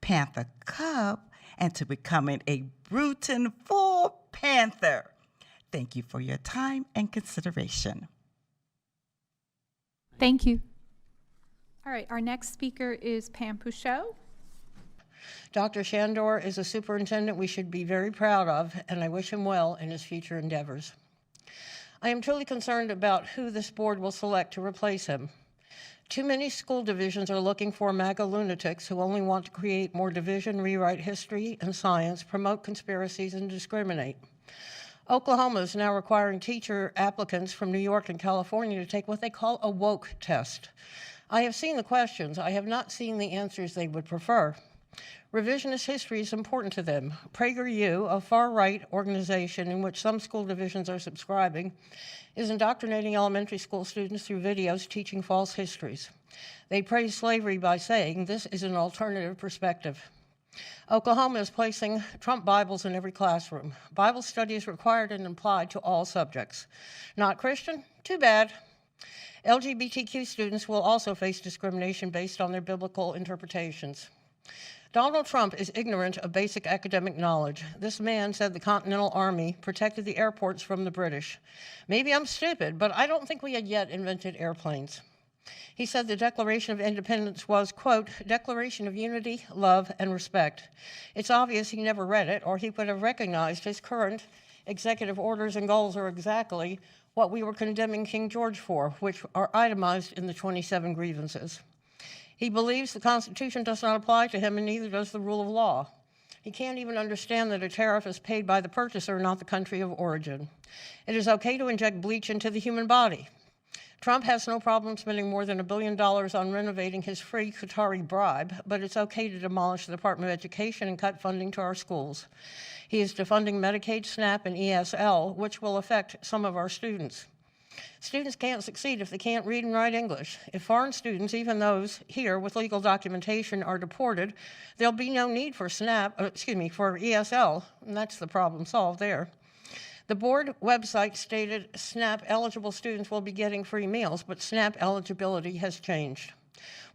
Panther Cub and to becoming a Bruton Full Panther. Thank you for your time and consideration. thank you. All right, our next speaker is Pam Pouchot. Dr. Shandor is a superintendent we should be very proud of, and I wish him well in his future endeavors. I am truly concerned about who this board will select to replace him. Too many school divisions are looking for MAGA lunatics who only want to create more division, rewrite history and science, promote conspiracies, and discriminate. Oklahoma is now requiring teacher applicants from New York and California to take what they call a woke test. I have seen the questions. I have not seen the answers they would prefer. Revisionist history is important to them. PragerU, a far-right organization in which some school divisions are subscribing, is indoctrinating elementary school students through videos teaching false histories. They praise slavery by saying this is an alternative perspective. Oklahoma is placing Trump Bibles in every classroom. Bible study is required and applied to all subjects. Not Christian? Too bad. LGBTQ students will also face discrimination based on their biblical interpretations. Donald Trump is ignorant of basic academic knowledge. This man said the Continental Army protected the airports from the British. Maybe I'm stupid, but I don't think we had yet invented airplanes. He said the Declaration of Independence was, quote, Declaration of Unity, Love, and Respect. It's obvious he never read it, or he would have recognized his current executive orders and goals are exactly what we were condemning King George for, which are itemized in the 27 grievances. He believes the Constitution does not apply to him, and neither does the rule of law. He can't even understand that a tariff is paid by the purchaser, not the country of origin. It is okay to inject bleach into the human body. Trump has no problem spending more than $1 billion on renovating his free Qatari bribe, but it's okay to demolish the Department of Education and cut funding to our schools. He is defunding Medicaid, SNAP, and ESL, which will affect some of our students. Students can't succeed if they can't read and write English. If foreign students, even those here with legal documentation, are deported, there'll be no need for for ESL, and that's the problem solved there. The board website stated SNAP eligible students will be getting free meals, but SNAP eligibility has changed.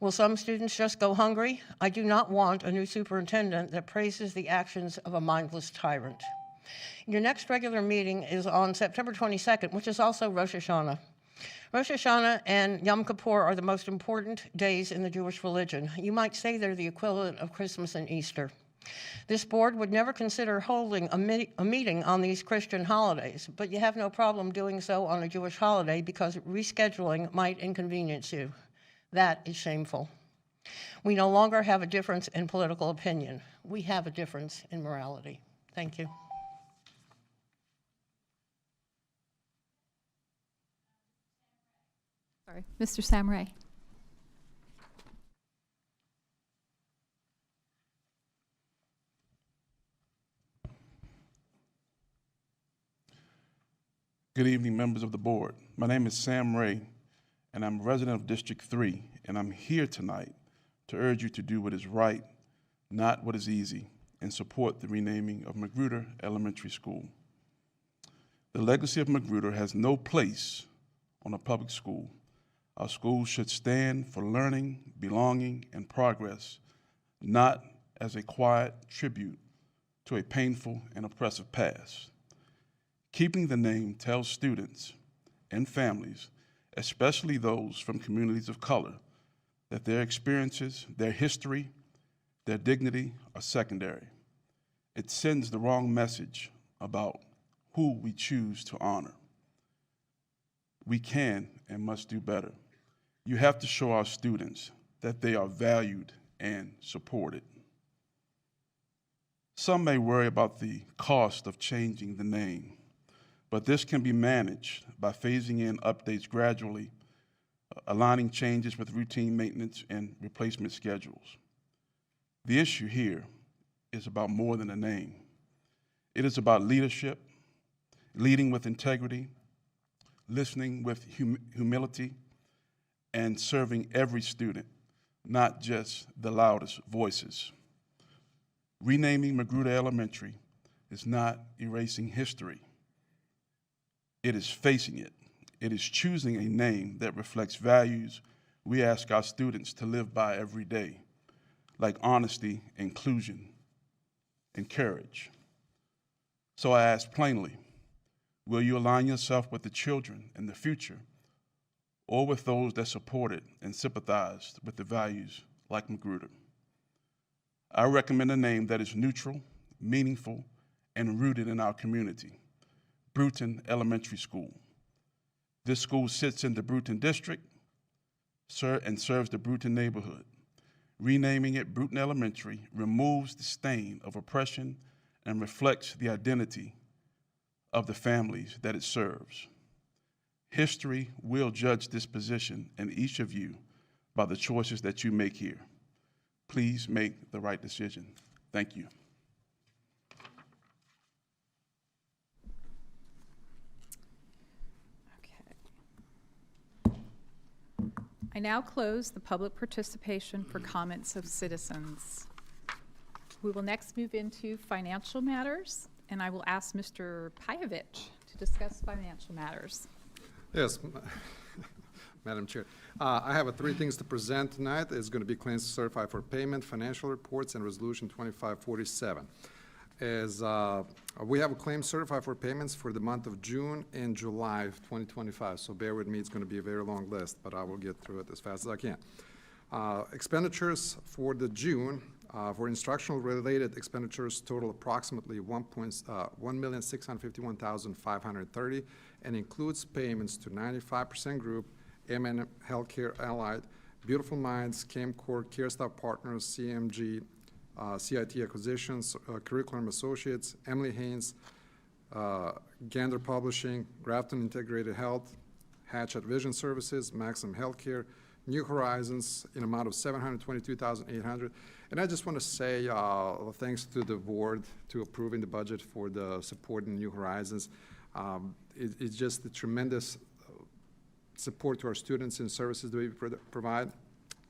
Will some students just go hungry? I do not want a new superintendent that praises the actions of a mindless tyrant. Your next regular meeting is on September 22nd, which is also Rosh Hashanah. Rosh Hashanah and Yom Kippur are the most important days in the Jewish religion. You might say they're the equivalent of Christmas and Easter. This board would never consider holding a meeting on these Christian holidays, but you have no problem doing so on a Jewish holiday because rescheduling might inconvenience you. That is shameful. We no longer have a difference in political opinion. We have a difference in morality. Thank you. Sorry, Mr. Sam Ray. Good evening, members of the board. My name is Sam Ray, and I'm a resident of District 3, and I'm here tonight to urge you to do what is right, not what is easy, and support the renaming of Magruder Elementary School. The legacy of Magruder has no place on a public school. Our schools should stand for learning, belonging, and progress, not as a quiet tribute to a painful and oppressive past. Keeping the name tells students and families, especially those from communities of color, that their experiences, their history, their dignity are secondary. It sends the wrong message about who we choose to honor. We can and must do better. You have to show our students that they are valued and supported. Some may worry about the cost of changing the name, but this can be managed by phasing in updates gradually, aligning changes with routine maintenance and replacement schedules. The issue here is about more than a name. It is about leadership, leading with integrity, listening with humility, and serving every student, not just the loudest voices. Renaming Magruder Elementary is not erasing history. It is facing it. It is choosing a name that reflects values we ask our students to live by every day, like honesty, inclusion, and courage. So I ask plainly, will you align yourself with the children and the future, or with those that supported and sympathized with the values like Magruder? I recommend a name that is neutral, meaningful, and rooted in our community. Bruton Elementary School. This school sits in the Bruton District and serves the Bruton neighborhood. Renaming it Bruton Elementary removes the stain of oppression and reflects the identity of the families that it serves. History will judge this position and each of you by the choices that you make here. Please make the right decision. Thank you. I now close the public participation for comments of citizens. We will next move into financial matters, and I will ask Mr. Pajovich to discuss financial matters. Yes, Madam Chair. I have three things to present tonight. It's going to be claims certified for payment, financial reports, and Resolution 2547. We have a claim certified for payments for the month of June and July of 2025, so bear with me, it's going to be a very long list, but I will get through it as fast as I can. Expenditures for the June, for instructional-related expenditures total approximately $1,651,530 and includes payments to 95% Group, MN Healthcare Allied, Beautiful Minds, CAMCOR, CareStaff Partners, CMG, CIT Acquisitions, Curriculum Associates, Emily Haynes, Gander Publishing, Grafton Integrated Health, Hatchet Vision Services, Maxim Healthcare, New Horizons in amount of $722,800. And I just want to say thanks to the board to approving the budget for the support in New Horizons. It's just a tremendous support to our students and services that we provide.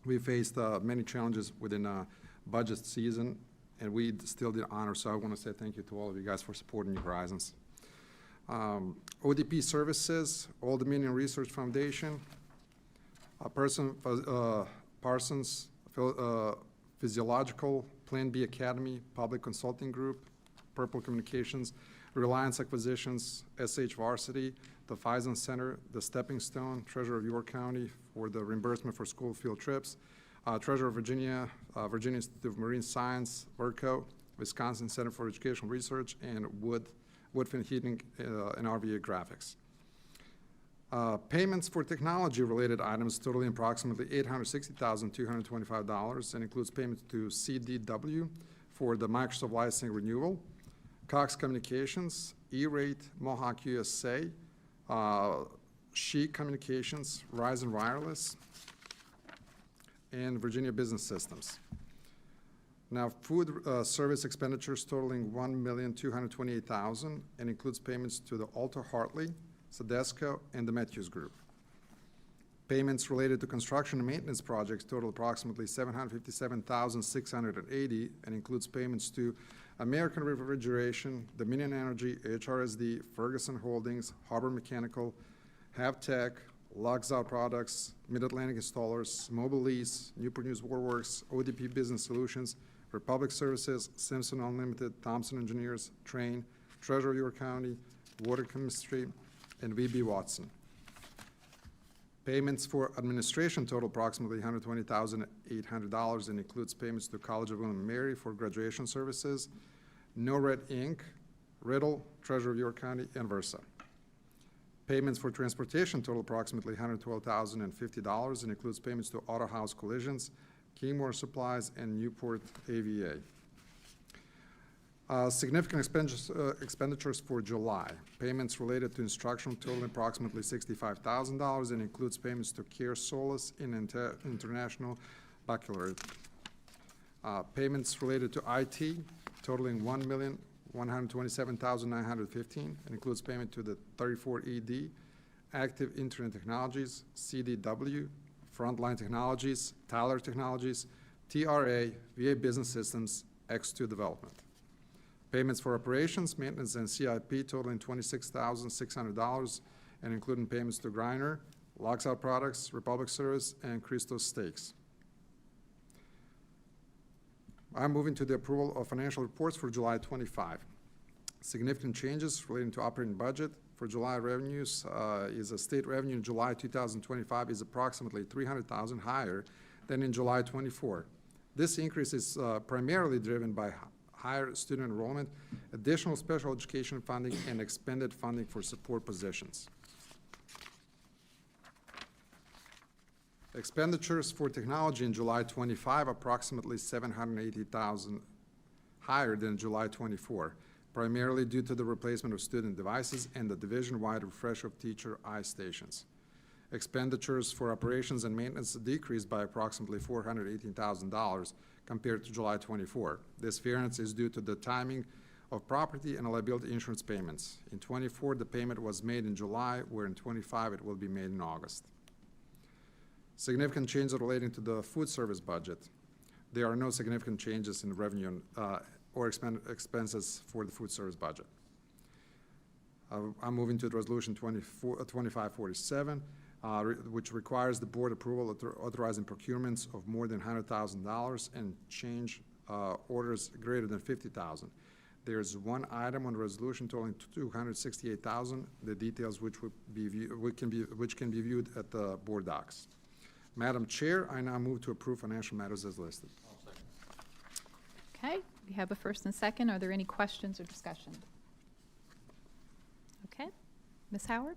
We faced many challenges within budget season, and we still did honor, so I want to say thank you to all of you guys for supporting New Horizons. ODP Services, Old Dominion Research Foundation, Parsons Physiological, Plan B Academy, Public Consulting Group, Purple Communications, Reliance Acquisitions, SH Varsity, the Fison Center, the Stepping Stone, Treasurer of York County for the reimbursement for school field trips, Treasurer of Virginia, Virginia Institute of Marine Science, VERCO, Wisconsin Center for Educational Research, and Woodfin Heating and RVA Graphics. Payments for technology-related items totaling approximately $860,225 and includes payments to CDW for the Microsoft licensing renewal, Cox Communications, E-Rate, Mohawk USA, Chic Communications, Verizon Wireless, and Virginia Business Systems. Now, food service expenditures totaling $1,228,000 and includes payments to the Alta Hartley, Sedesco, and the Matthews Group. Payments related to construction and maintenance projects total approximately $757,680 and includes payments to American Refrigeration, Dominion Energy, HRSD, Ferguson Holdings, Harbor Mechanical, Havtech, Luxout Products, Mid-Atlantic Installers, Mobile Lease, Newport News Waterworks, ODP Business Solutions, Republic Services, Simpson Unlimited, Thompson Engineers, Train, Treasurer of York County, Water Chemistry, and VB Watson. Payments for administration total approximately $120,800 and includes payments to College of William and Mary for graduation services, No Red Inc., Riddle, Treasurer of York County, and Versa. Payments for transportation total approximately $112,050 and includes payments to Auto House Collisions, Kingmore Supplies, and Newport AVA. Significant expenditures for July. Payments related to instruction totaling approximately $65,000 and includes payments to Care Solace in International Baccalaureate. Payments related to IT totaling $1,127,915 and includes payment to the 34ED, Active Internet Technologies, CDW, Frontline Technologies, Tyler Technologies, TRA, VA Business Systems, X2 Development. Payments for operations, maintenance, and CIP totaling $26,600 and including payments to Griner, Luxout Products, Republic Service, and Christos Steaks. I'm moving to the approval of financial reports for July 25. Significant changes relating to operating budget. For July revenues is a state revenue in July 2025 is approximately $300,000 higher than in July 24. This increase is primarily driven by higher student enrollment, additional special education funding, and expanded funding for support positions. Expenditures for technology in July 25, approximately $780,000 higher than July 24, primarily due to the replacement of student devices and the division-wide refresh of teacher iStations. Expenditures for operations and maintenance decreased by approximately $418,000 compared to July 24. This variance is due to the timing of property and liability insurance payments. In 24, the payment was made in July, where in 25 it will be made in August. Significant changes relating to the food service budget. There are no significant changes in revenue or expenses for the food service budget. I'm moving to the resolution 2547, which requires the board approval authorizing procurements of more than $100,000 and change orders greater than $50,000. There's one item on the resolution totaling $268,000. The details which can be viewed at the board docs. Madam Chair, I now move to approve financial matters as listed. Okay, we have a first and second. Are there any questions or discussion? Okay, Ms. Howard?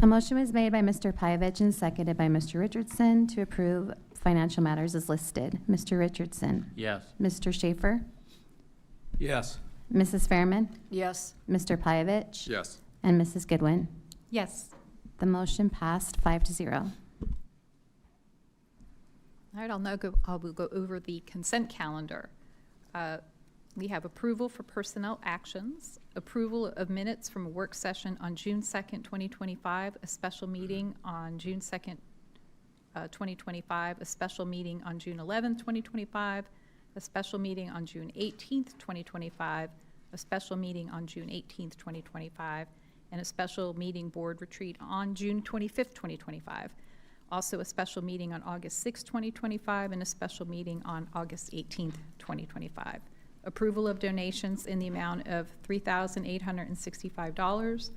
A motion was made by Mr. Pyavich and seconded by Mr. Richardson to approve financial matters as listed. Mr. Richardson? Yes. Mr. Schaefer? Yes. Mrs. Fairman? Yes. Mr. Pyavich? Yes. And Mrs. Goodwin? Yes. The motion passed 5-0. All right, I will go over the consent calendar. We have approval for personnel actions, approval of minutes from a work session on June 2nd, 2025, a special meeting on June 2nd, 2025, a special meeting on June 11th, 2025, a special meeting on June 18th, 2025, a special meeting on June 18th, 2025, and a special meeting board retreat on June 25th, 2025. Also a special meeting on August 6th, 2025, and a special meeting on August 18th, 2025. Approval of donations in the amount of $3,865.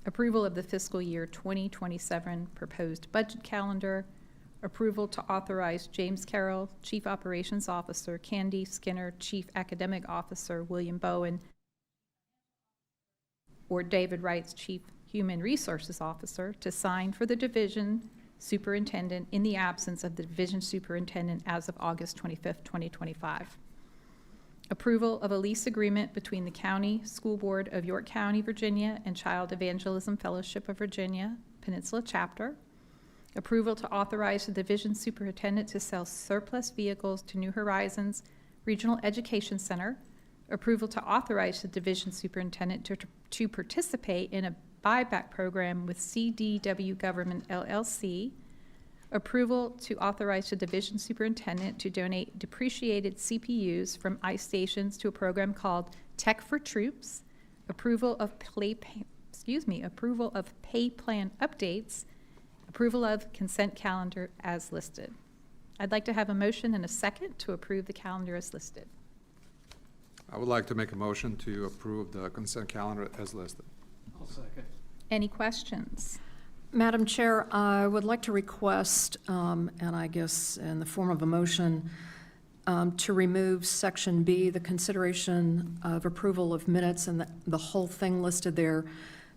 Approval of the fiscal year 2027 proposed budget calendar. Approval to authorize James Carroll, Chief Operations Officer, Candy Skinner, Chief Academic Officer, William Bowen, or David Wright's Chief Human Resources Officer, to sign for the division superintendent in the absence of the division superintendent as of August 25th, 2025. Approval of a lease agreement between the County School Board of York County, Virginia, and Child Evangelism Fellowship of Virginia, Peninsula Chapter. Approval to authorize the division superintendent to sell surplus vehicles to New Horizons Regional Education Center. Approval to authorize the division superintendent to participate in a buyback program with CDW Government LLC. Approval to authorize the division superintendent to donate depreciated CPUs from ICE stations to a program called Tech for Troops. Approval of pay plan updates. Approval of consent calendar as listed. I'd like to have a motion and a second to approve the calendar as listed. I would like to make a motion to approve the consent calendar as listed. I'll second. Any questions? Madam Chair, I would like to request, and I guess in the form of a motion, to remove Section B, the consideration of approval of minutes, and the whole thing listed there,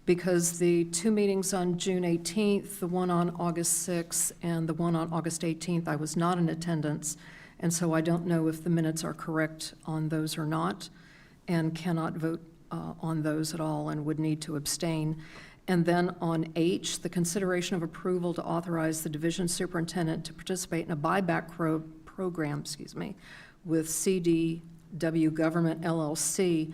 because the two meetings on June 18th, the one on August 6th, and the one on August 18th, I was not in attendance, and so I don't know if the minutes are correct on those or not, and cannot vote on those at all and would need to abstain. And then on H, the consideration of approval to authorize the division superintendent to participate in a buyback program, with CDW Government LLC.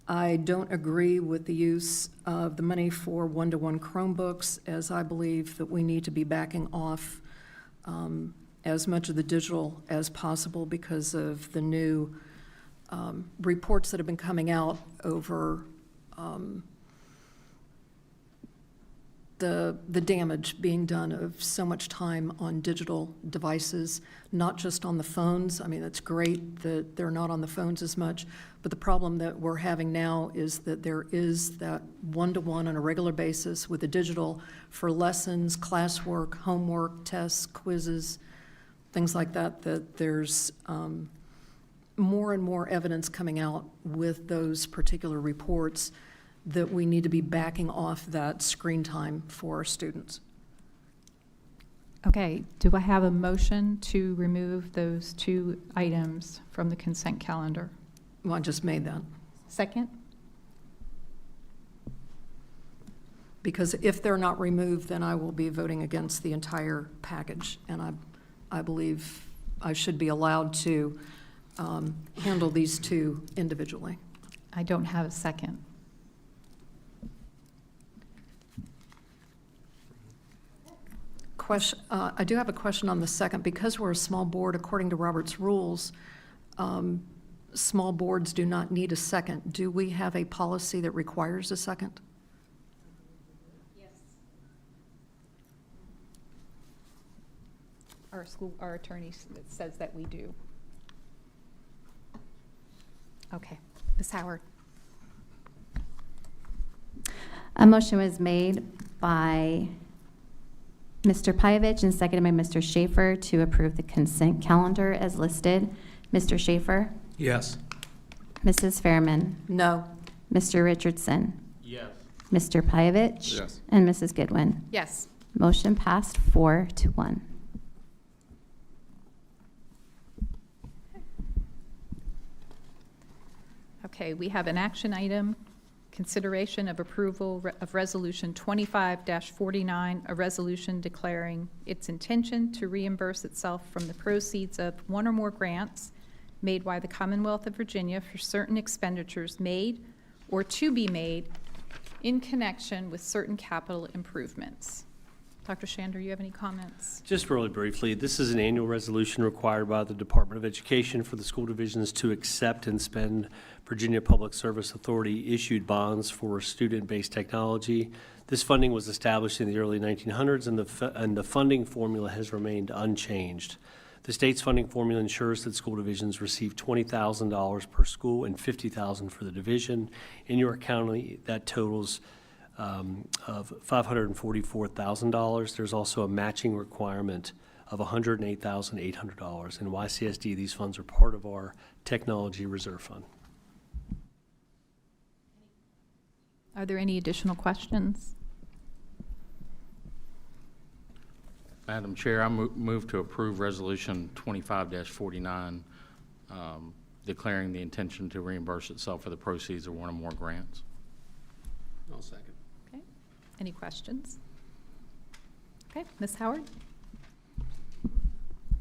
I don't agree with the use of the money for one-to-one Chromebooks, as I believe that we need to be backing off as much of the digital as possible because of the new reports that have been coming out over the damage being done of so much time on digital devices, not just on the phones. I mean, it's great that they're not on the phones as much, but the problem that we're having now is that there is that one-to-one on a regular basis with the digital for lessons, classwork, homework, tests, quizzes, things like that, that there's more and more evidence coming out with those particular reports that we need to be backing off that screen time for our students. Okay, do I have a motion to remove those two items from the consent calendar? Well, I just made that. Second? Because if they're not removed, then I will be voting against the entire package, and I believe I should be allowed to handle these two individually. I don't have a second. I do have a question on the second. Because we're a small board, according to Robert's rules, small boards do not need a second. Do we have a policy that requires a second? Yes. Our attorney says that we do. Okay, Ms. Howard. A motion was made by Mr. Pyavich and seconded by Mr. Schaefer to approve the consent calendar as listed. Mr. Schaefer? Yes. Mrs. Fairman? No. Mr. Richardson? Yes. Mr. Pyavich? Yes. And Mrs. Goodwin? Yes. Motion passed 4-1. Okay, we have an action item, consideration of approval of Resolution 25-49, a resolution declaring its intention to reimburse itself from the proceeds of one or more grants made by the Commonwealth of Virginia for certain expenditures made or to be made in connection with certain capital improvements. Dr. Shander, you have any comments? Just really briefly, this is an annual resolution required by the Department of Education for the school divisions to accept and spend Virginia Public Service Authority issued bonds for student-based technology. This funding was established in the early 1900s, and the funding formula has remained unchanged. The state's funding formula ensures that school divisions receive $20,000 per school and $50,000 for the division. In York County, that totals of $544,000. There's also a matching requirement of $108,800. In YCSD, these funds are part of our Technology Reserve Fund. Are there any additional questions? Madam Chair, I move to approve Resolution 25-49, declaring the intention to reimburse itself for the proceeds of one or more grants. I'll second. Okay. Any questions? Okay, Ms. Howard?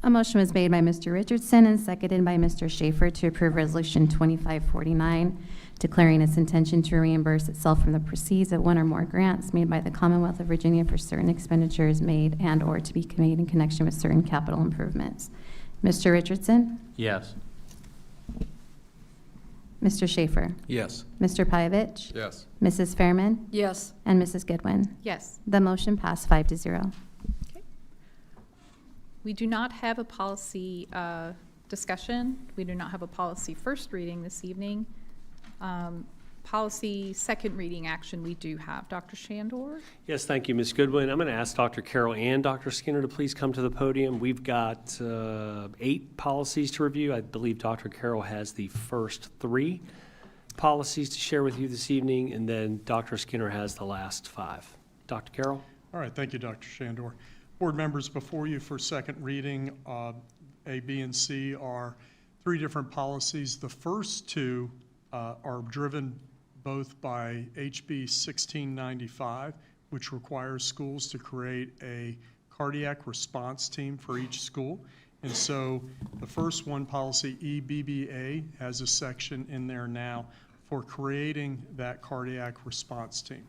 A motion was made by Mr. Richardson and seconded by Mr. Schaefer to approve Resolution 2549, declaring its intention to reimburse itself from the proceeds of one or more grants made by the Commonwealth of Virginia for certain expenditures made and/or to be made in connection with certain capital improvements. Mr. Richardson? Yes. Mr. Schaefer? Yes. Mr. Pyavich? Yes. Mrs. Fairman? Yes. And Mrs. Goodwin? Yes. The motion passed 5-0. Okay. We do not have a policy discussion. We do not have a policy first reading this evening. Policy second reading action we do have. Dr. Shandor? Yes, thank you, Ms. Goodwin. I'm going to ask Dr. Carroll and Dr. Skinner to please come to the podium. We've got 8 policies to review. I believe Dr. Carroll has the first 3 policies to share with you this evening, and then Dr. Skinner has the last 5. Dr. Carroll? All right, thank you, Dr. Shandor. Board members, before you for second reading, A, B, and C are 3 different policies. The first 2 are driven both by HB 1695, which requires schools to create a cardiac response team for each school. And so the first one, policy EBBA, has a section in there now for creating that cardiac response team.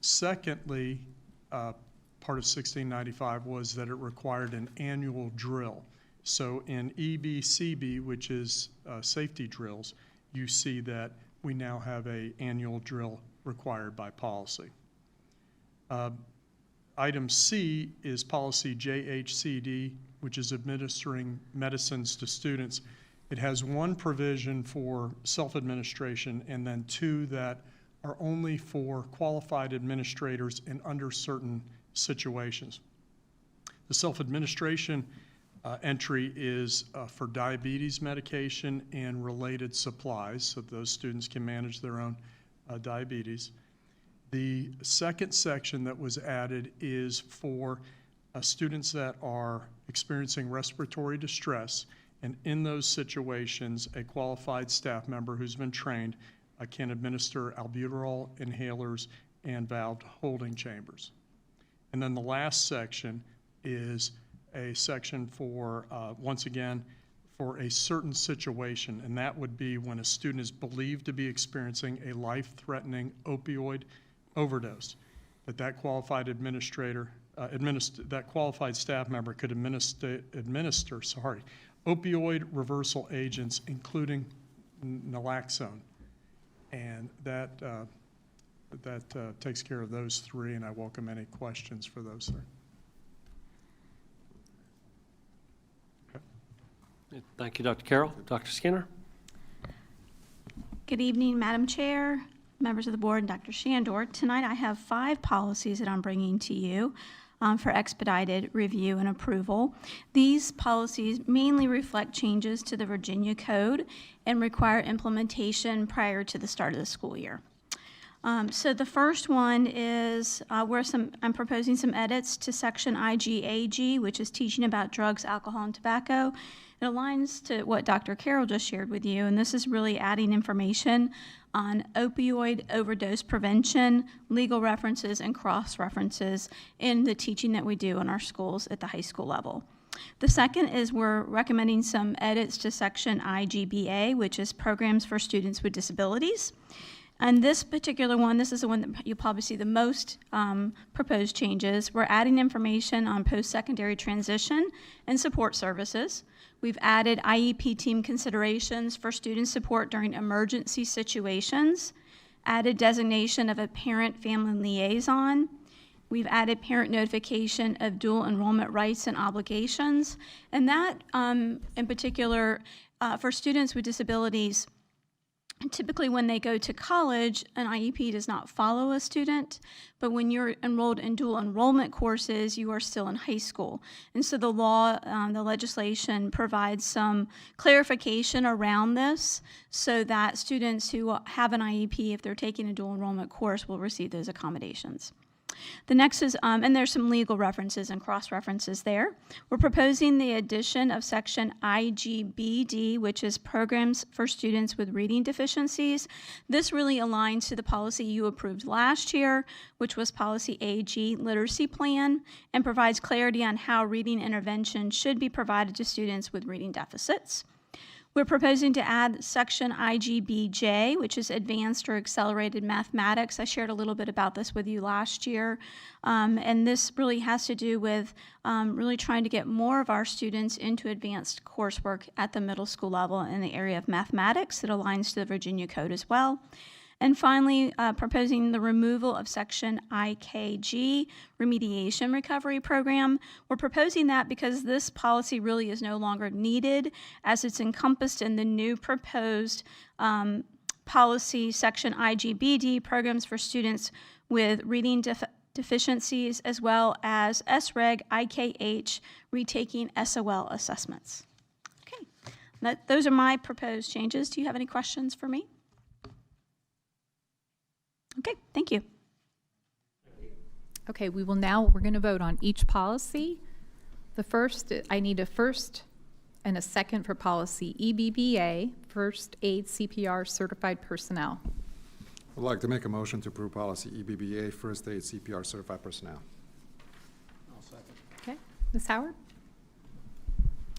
Secondly, part of 1695 was that it required an annual drill. So in EBCB, which is safety drills, you see that we now have an annual drill required by policy. Item C is policy JHCD, which is administering medicines to students. It has 1 provision for self-administration and then 2 that are only for qualified administrators and under certain situations. The self-administration entry is for diabetes medication and related supplies, so those students can manage their own diabetes. The second section that was added is for students that are experiencing respiratory distress, and in those situations, a qualified staff member who's been trained can administer albuterol inhalers and valved holding chambers. And then the last section is a section for, once again, for a certain situation, and that would be when a student is believed to be experiencing a life-threatening opioid overdose, that qualified administrator, that qualified staff member could administer opioid reversal agents, including naloxone, and that takes care of those 3, and I welcome any questions for those 3. Thank you, Dr. Carroll. Dr. Skinner? Good evening, Madam Chair, members of the board, and Dr. Shandor. Tonight I have 5 policies that I'm bringing to you for expedited review and approval. These policies mainly reflect changes to the Virginia Code and require implementation prior to the start of the school year. So the first one is I'm proposing some edits to section IGAG, which is teaching about drugs, alcohol, and tobacco. It aligns to what Dr. Carroll just shared with you, and this is really adding information on opioid overdose prevention, legal references, and cross-references in the teaching that we do in our schools at the high school level. The second is we're recommending some edits to section IGBA, which is programs for students with disabilities. And this particular one, this is the one that you'll probably see the most proposed changes. We're adding information on post-secondary transition and support services. We've added IEP team considerations for student support during emergency situations, added designation of a parent-family liaison. We've added parent notification of dual enrollment rights and obligations. And that, in particular, for students with disabilities, typically when they go to college, an IEP does not follow a student, but when you're enrolled in dual enrollment courses, you are still in high school. And so the law, the legislation provides some clarification around this so that students who have an IEP, if they're taking a dual enrollment course, will receive those accommodations. The next is, and there's some legal references and cross-references there. We're proposing the addition of section IGBD, which is programs for students with reading deficiencies. This really aligns to the policy you approved last year, which was policy AG literacy plan, and provides clarity on how reading intervention should be provided to students with reading deficits. We're proposing to add section IGBJ, which is advanced or accelerated mathematics. I shared a little bit about this with you last year, and this really has to do with really trying to get more of our students into advanced coursework at the middle school level in the area of mathematics. It aligns to the Virginia Code as well. And finally, proposing the removal of section IKG, Remediation Recovery Program. We're proposing that because this policy really is no longer needed as it's encompassed in the new proposed policy section IGBD, Programs for Students with Reading Deficiencies, as well as SREG IKH, Retaking SOL Assessments. Okay, those are my proposed changes. Do you have any questions for me? Okay, thank you. Okay, we're going to vote on each policy. The first, I need a first and a second for policy EBBA, First Aid CPR Certified Personnel. I'd like to make a motion to approve policy EBBA, First Aid CPR Certified Personnel. I'll second. Okay, Ms. Howard?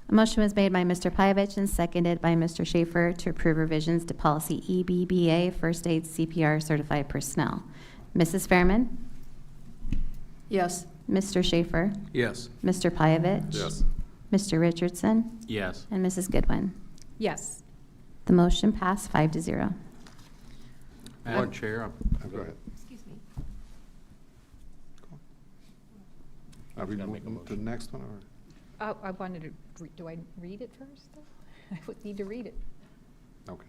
A motion was made by Mr. Pyavich and seconded by Mr. Schaefer to approve revisions to policy EBBA, First Aid CPR Certified Personnel. Mrs. Fairman? Yes. Mr. Schaefer? Yes. Mr. Pyavich? Yes. Mr. Richardson? Yes. And Mrs. Goodwin? Yes. The motion passed 5-0. Madam Chair, Go ahead. Excuse me. Are we gotta make a moving to the next one, or? Oh, I wanted to, do I read it first? I would need to read it. Okay.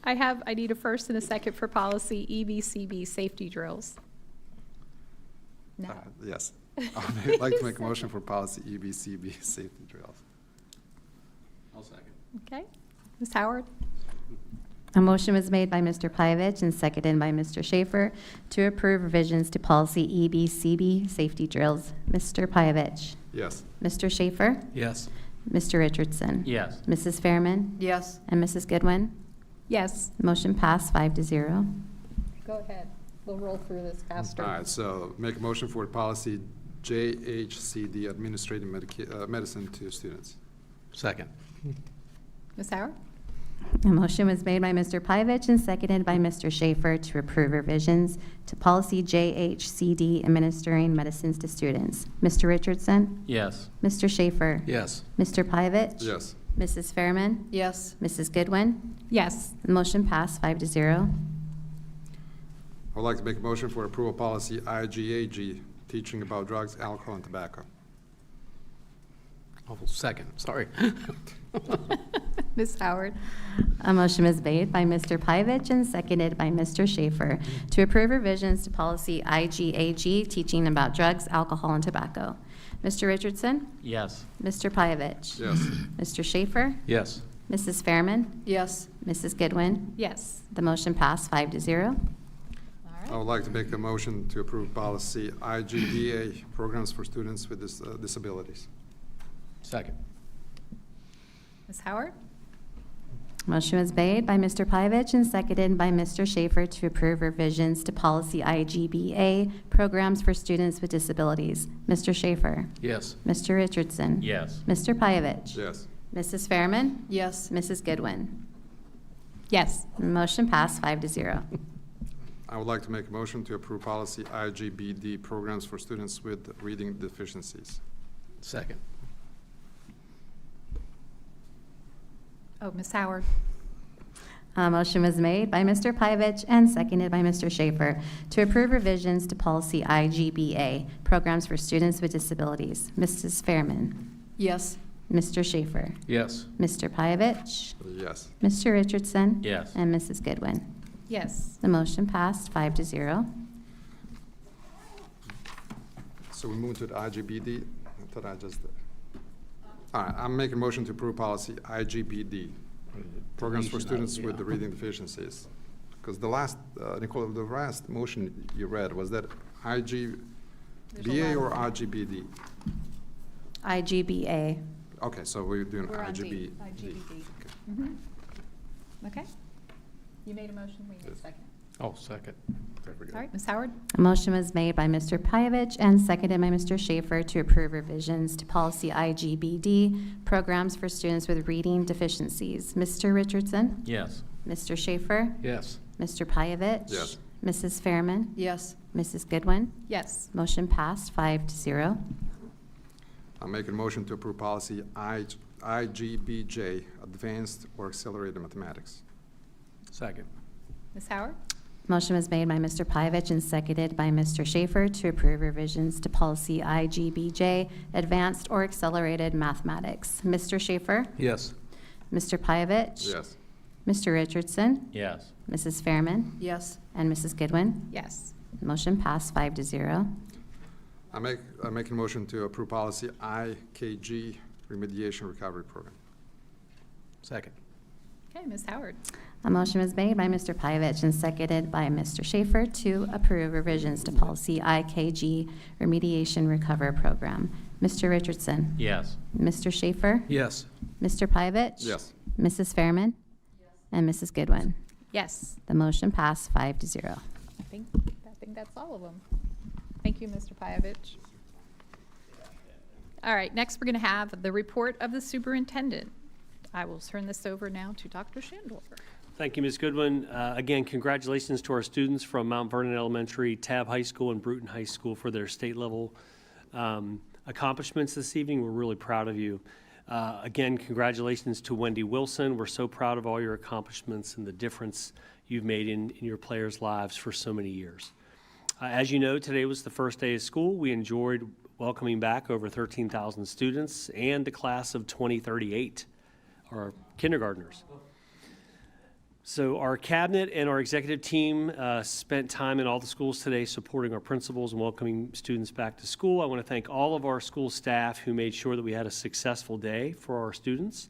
I need a first and a second for policy EBCB, Safety Drills. No. Yes. I'd like to make a motion for policy EBCB, Safety Drills. I'll second. Okay, Ms. Howard? A motion was made by Mr. Pyavich and seconded by Mr. Schaefer to approve revisions to policy EBCB, Safety Drills. Mr. Pyavich? Yes. Mr. Schaefer? Yes. Mr. Richardson? yes. Mrs. Fairman? Yes. And Mrs. Goodwin? Yes. Motion passed 5-0. Go ahead. We'll roll through this faster. All right, so make a motion for policy JHCD, administrative medicine to students. Second. Ms. Howard? A motion was made by Mr. Pyavich and seconded by Mr. Schaefer to approve revisions to policy JHCD, administering medicines to students. Mr. Richardson? Yes. Mr. Schaefer? Yes. Mr. Pyavich? Yes. Mrs. Fairman? Yes. Mrs. Goodwin? Yes. The motion passed 5-0. I would like to make a motion for approval policy IGAG, teaching about drugs, alcohol, and tobacco. Oh, second, sorry. Ms. Howard? A motion was made by Mr. Pyavich and seconded by Mr. Schaefer to approve revisions to policy IGAG, teaching about drugs, alcohol, and tobacco. Mr. Richardson? Yes. Mr. Pyavich? Yes. Mr. Schaefer? Yes. Mrs. Fairman? Yes. Mrs. Goodwin? Yes. The motion passed 5-0. All I right. would like to make a motion to approve policy IGBA, programs for students with disabilities. Second. Ms. Howard? Motion was made by Mr. Pyavich and seconded by Mr. Schaefer to approve revisions to policy IGBA, programs for students with disabilities. Mr. Schaefer? Yes. Mr. Richardson? Yes. Mr. Pyavich? Yes. Mrs. Fairman? Yes. Mrs. Goodwin? Yes. Motion passed 5-0. I would like to make a motion to approve policy IGBD, programs for students with reading deficiencies. Second. Oh, Ms. Howard? A motion was made by Mr. Pyavich and seconded by Mr. Schaefer to approve revisions to policy IGBA, programs for students with disabilities. Mrs. Fairman? Yes. Mr. Schaefer? Yes. Mr. Pyavich? Yes. Mr. Richardson? Yes. And Mrs. Goodwin? Yes. The motion passed 5-0. So we move to the IGBD. I thought I just did. All right, I'm making a motion to approve policy IGBD, programs for students with the reading deficiencies. Because the last, Nicole, the last motion you read, was that IGBA or IGBD? IGBA. Okay, so we're doing We're on D. IGBD. IGBD. Okay. You made a motion, we need a second. Oh, second. There we go. All right, Ms. Howard? A motion was made by Mr. Pyavich and seconded by Mr. Schaefer to approve revisions to policy IGBD, programs for students with reading deficiencies. Mr. Richardson? Yes. Mr. Schaefer? Yes. Mr. Pyavich? Yes. Mrs. Fairman? Yes. Mrs. Goodwin? Yes. Motion passed 5-0. I'm making a motion to approve policy IGBJ, advanced or accelerated mathematics. Second. Ms. Howard? Motion was made by Mr. Pyavich and seconded by Mr. Schaefer to approve revisions to policy IGBJ, advanced or accelerated mathematics. Mr. Schaefer? Yes. Mr. Pyavich? Yes. Mr. Richardson? Yes. Mrs. Fairman? Yes. And Mrs. Goodwin? Yes. Motion passed 5-0. I'm making a motion to approve policy IKG, remediation recovery program. Second. Okay, Ms. Howard? A motion was made by Mr. Pyavich and seconded by Mr. Schaefer to approve revisions to policy IKG, remediation recover program. Mr. Richardson? Yes. Mr. Schaefer? Yes. Mr. Pyavich? Yes. Mrs. Fairman? And Mrs. Goodwin? Yes. The motion passed 5-0. I think that's all of them. Thank you, Mr. Pyavich. All right, next we're going to have the report of the superintendent. I will turn this over now to Dr. Shandor. Thank you, Ms. Goodwin. Again, congratulations to our students from Mount Vernon Elementary, Tabb High School, and Bruton High School for their state-level accomplishments this evening. We're really proud of you. Again, congratulations to Wendy Wilson. We're so proud of all your accomplishments and the difference you've made in your players' lives for so many years. As you know, today was the first day of school. We enjoyed welcoming back over 13,000 students and the class of 2038, our kindergartners. So our cabinet and our executive team spent time in all the schools today supporting our principals and welcoming students back to school. I want to thank all of our school staff who made sure that we had a successful day for our students.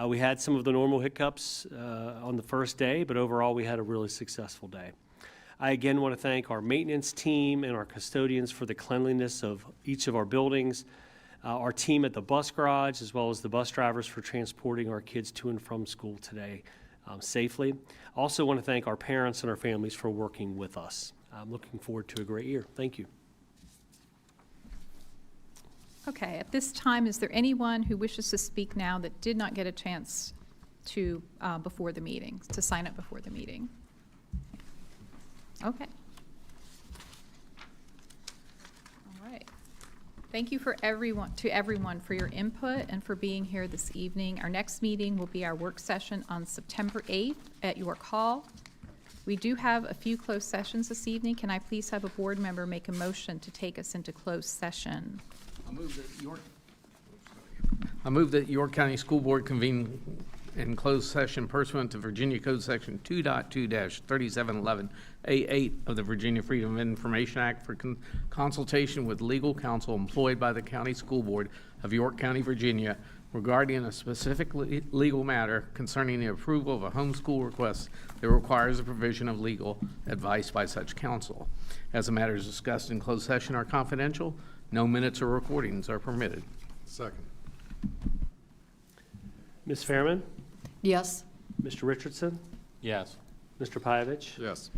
We had some of the normal hiccups on the first day, but overall we had a really successful day. I again want to thank our maintenance team and our custodians for the cleanliness of each of our buildings, our team at the bus garage, as well as the bus drivers for transporting our kids to and from school today safely. I also want to thank our parents and our families for working with us. I'm looking forward to a great year. Thank you. Okay, at this time, is there anyone who wishes to speak now that did not get a chance to, before the meeting, to sign up before the meeting? Okay. All right. Thank you to everyone for your input and for being here this evening. Our next meeting will be our work session on September 8th at York Hall. We do have a few closed sessions this evening. Can I please have a board member make a motion to take us into closed session? I move that York County School Board convene in closed session pursuant to Virginia Code Section 2.2-3711A8 of the Virginia Freedom of Information Act for consultation with legal counsel employed by the County School Board of York County, Virginia, regarding a specific legal matter concerning the approval of a homeschool request that requires the provision of legal advice by such counsel. As the matters discussed in closed session are confidential, no minutes or recordings are permitted. Second. Ms. Fairman? Yes. Mr. Richardson? Yes. Mr. Pyavich? Yes.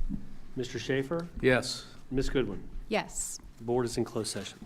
Mr. Schaefer? Yes. Ms. Goodwin? Yes. The board is in closed session.